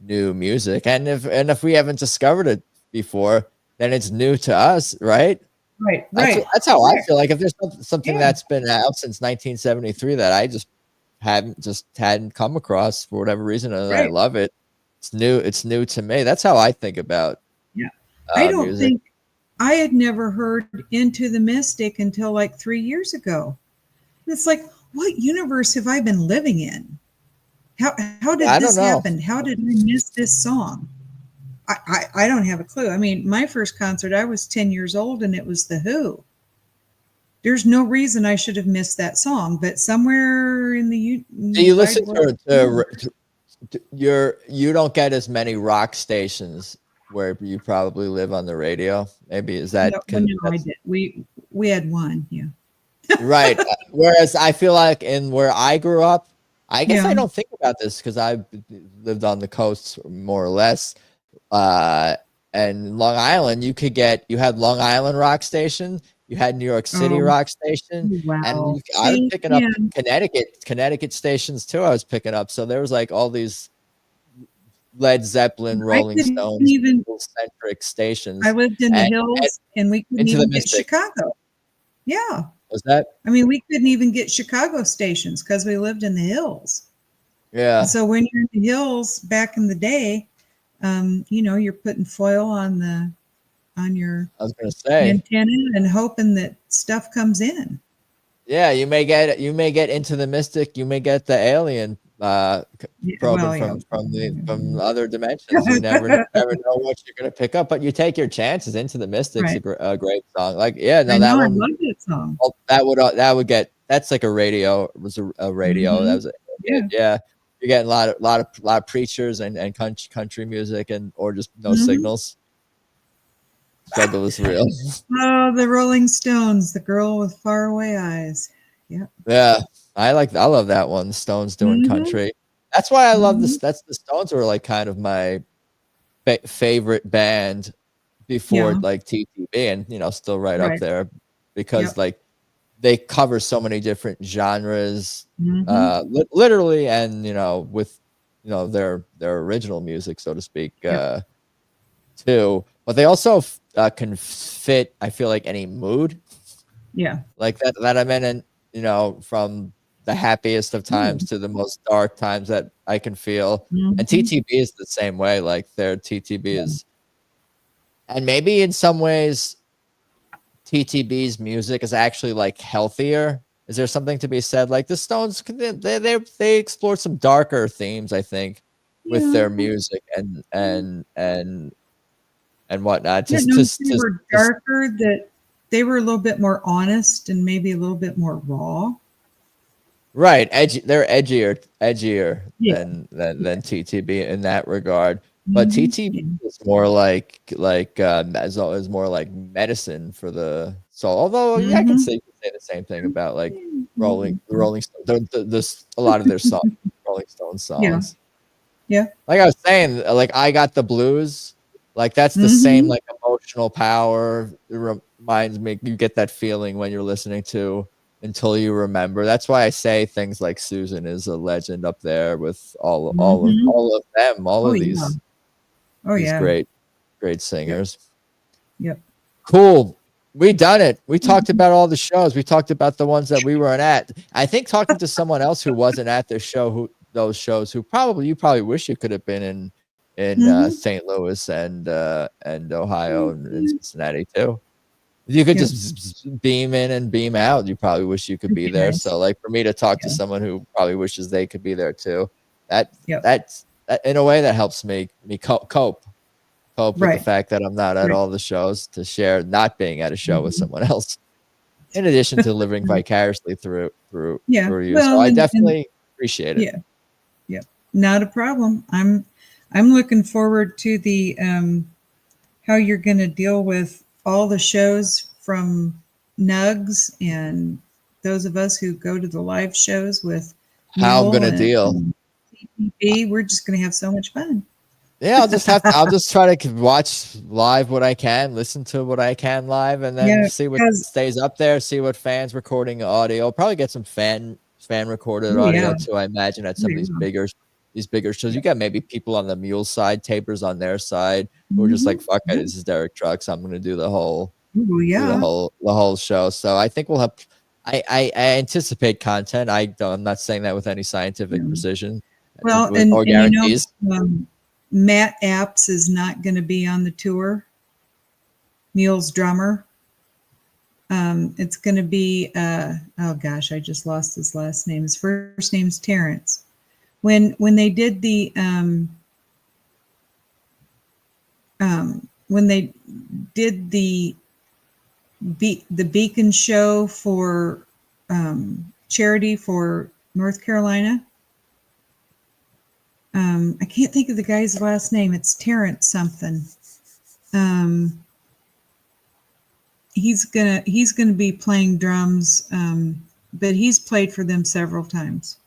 new music, and if we haven't discovered it before, then it's new to us, right? Right. That's how I feel. Like if there's something that's been out since 1973 that I just hadn't come across for whatever reason, and I love it. It's new to me. That's how I think about. Yeah, I don't think I had never heard Into the Mystic until like 3 years ago. It's like, what universe have I been living in? How did this happen? How did I miss this song? I don't have a clue. I mean, my first concert, I was 10 years old, and it was The Who. There's no reason I should have missed that song, but somewhere in the do you listen to you don't get as many rock stations where you probably live on the radio? Maybe is that? No, I did. We had one, yeah. Right. Whereas I feel like in where I grew up, I guess I don't think about this because I've lived on the coast more or less. And Long Island, you had Long Island rock station, you had New York City rock station, and I was picking up Connecticut stations too. I was picking up, so there was like all these Led Zeppelin, Rolling Stones, centric stations. I lived in the hills, and we couldn't even get Chicago. Yeah. Was that? I mean, we couldn't even get Chicago stations because we lived in the hills. Yeah. So when you're in the hills back in the day, you're putting foil on your I was gonna say, antenna and hoping that stuff comes in. yeah, you may get into the mystic, you may get the alien probing from other dimensions. You never know what you're gonna pick up, but you take your chances. Into the Mystic's Right. a great song. Like, yeah, no, I that know, I one, love that song. that would get, that's like a radio. It was a radio. That was yeah. You're getting a lot of preachers and country music, and or just no signals. Struggle is real. Oh, the Rolling Stones, The Girl with Faraway Eyes. Yeah. Yeah, I love that one. The Stones doing country. That's why I love this. That's the Stones were like kind of my favorite band before like TTB, and still right up there, because like they cover so many different genres, literally, and with their original music, so to speak, too. But they also can fit, I feel like, any mood. Yeah. Like that I'm in, and from the happiest of times to the most dark times that I can feel. And TTB is the same way. Like their TTB is, and maybe in some ways TTB's music is actually like healthier. Is there something to be said? Like the Stones, they explore some darker themes, I think, with their music and whatnot. They were darker, that they were a little bit more honest and maybe a little bit more raw. Right, they're edgier than TTB in that regard. But TTB is more like is more like medicine for the soul. Although I can say the same thing about like Rolling Stones. A lot of their songs, Rolling Stones songs. Yeah. Like I was saying, like I Got the Blues. Like that's the same like emotional power. It reminds me, you get that feeling when you're listening to Until You Remember. That's why I say things like Susann is a legend up there with all of them, all of these. These great singers. Yep. Cool. We done it. We talked about all the shows. We talked about the ones that we weren't at. I think talking to someone else who wasn't at their show, those shows, you probably wish you could have been in St. Louis and Ohio and Cincinnati too. You could just beam in and beam out. You probably wish you could be there. So like for me to talk to someone who probably wishes they could be there too, that's in a way that helps me cope with the fact that I'm not at all the shows, to share not being at a show with someone else, in addition to living vicariously through you. Well, so I definitely appreciate it. Yeah, not a problem. I'm looking forward to the how you're going to deal with all the shows from Nugs and those of us who go to the live shows with how I'm going to deal. CPB. We're just going to have so much fun. Yeah, I'll just try to watch live what I can, listen to what I can live, and then see what stays up there, see what fans recording audio. Probably get some fan recorded audio too, I imagine, at some of these bigger shows. You got maybe people on the Mule side, tapers on their side, who are just like, fuck it, this is Derek Trucks, I'm gonna do the whole the whole show. So I think we'll have I anticipate content. I'm not saying that with any scientific precision. Well, or guarantees. Matt Apps is not going to be on the tour. Mule's drummer. It's going to be oh gosh, I just lost his last name. His first name's Terrence. When they did the Beacon show for charity for North Carolina. I can't think of the guy's last name. It's Terrence something. He's gonna be playing drums, but he's played for them several times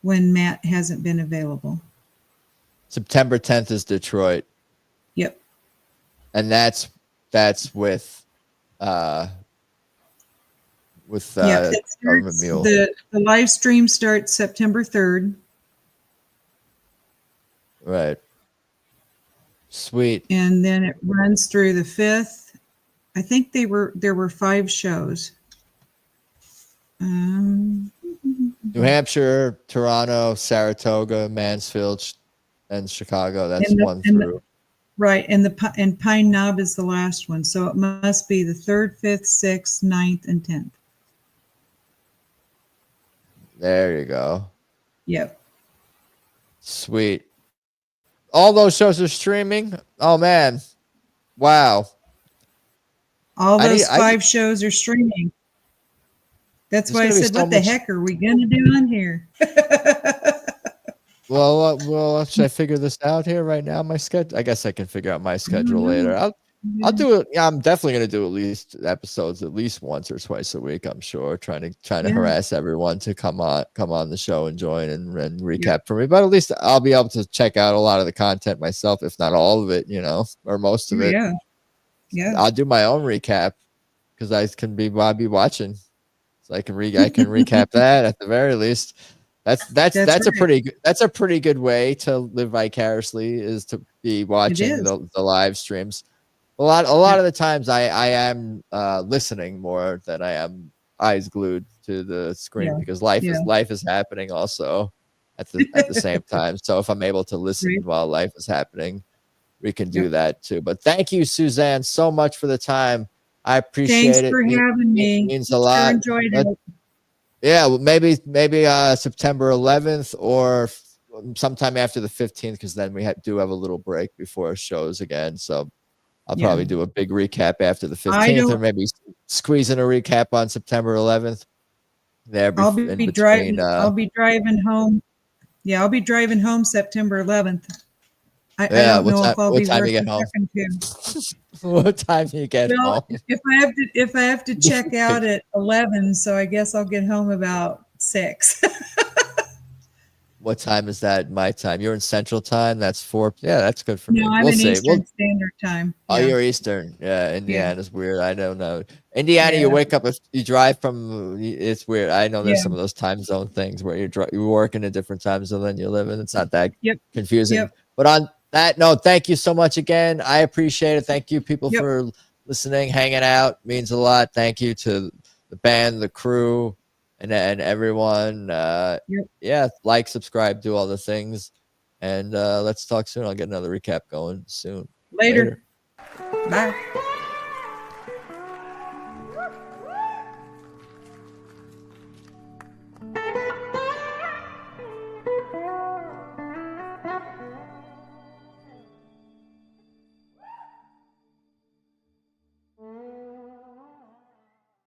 when Matt hasn't been available. September 10th is Detroit. Yep. And that's with Mule. The live stream starts September 3rd. Right. Sweet. And then it runs through the 5th. I think there were 5 shows. New Hampshire, Toronto, Saratoga, Mansfield, and Chicago. That's And the- one and the- through. Right, and Pine Knob is the last one, so it must be the 3rd, 5th, 6th, 9th, and 10th. There you go. Yep. Sweet. All those shows are streaming. Oh man, wow. All those 5 shows are streaming. That's why I said, "What the heck are we gonna do on here?" Well, should I figure this out here right now? My schedule. I guess I can figure out my schedule later. I'll do it. Yeah, I'm definitely gonna do at least episodes at least once or twice a week. I'm sure, trying to harass everyone to come on the show and join and recap for me. But at least I'll be able to check out a lot of the content myself, if not all of it, or most of it. Yeah. I'll do my own recap because I'll be watching, so I can recap that at the very least. That's right. a pretty good way to live vicariously, is to be watching the live streams. A lot of the times I am listening more than I am eyes glued to the screen, because life is happening also at the same time. So if I'm able to listen while life is happening, we can do that too. But thank you, Susann, so much for the time. I appreciate it. Thanks for having me. It means a lot. Enjoyed it. Yeah, well, maybe September 11th or sometime after the 15th, because then we do have a little break before shows again. So I'll probably do a big recap after the 15th, or maybe squeeze in a recap on September 11th. I'll be driving home. Yeah, I'll be driving home September 11th. I don't know if I'll be working to. What time do you get home? If I have to check out at 11, so I guess I'll get home about 6. What time is that? My time. You're in Central Time. That's 4. Yeah, that's good for me. No, I'm in Eastern Standard Time. Oh, you're Eastern. Yeah, Indiana's weird. I don't know. Indiana, you wake up, you drive from. It's weird. I know there's some of those time zone things where you work in a different time zone than you live in. It's not that confusing. Yep. But on that note, thank you so much again. I appreciate it. Thank you, people, for listening, hanging out. Means a lot. Thank you to the band, the crew, and everyone. Like, subscribe, do all the things, and let's talk soon. I'll get another recap going soon. Later. Bye.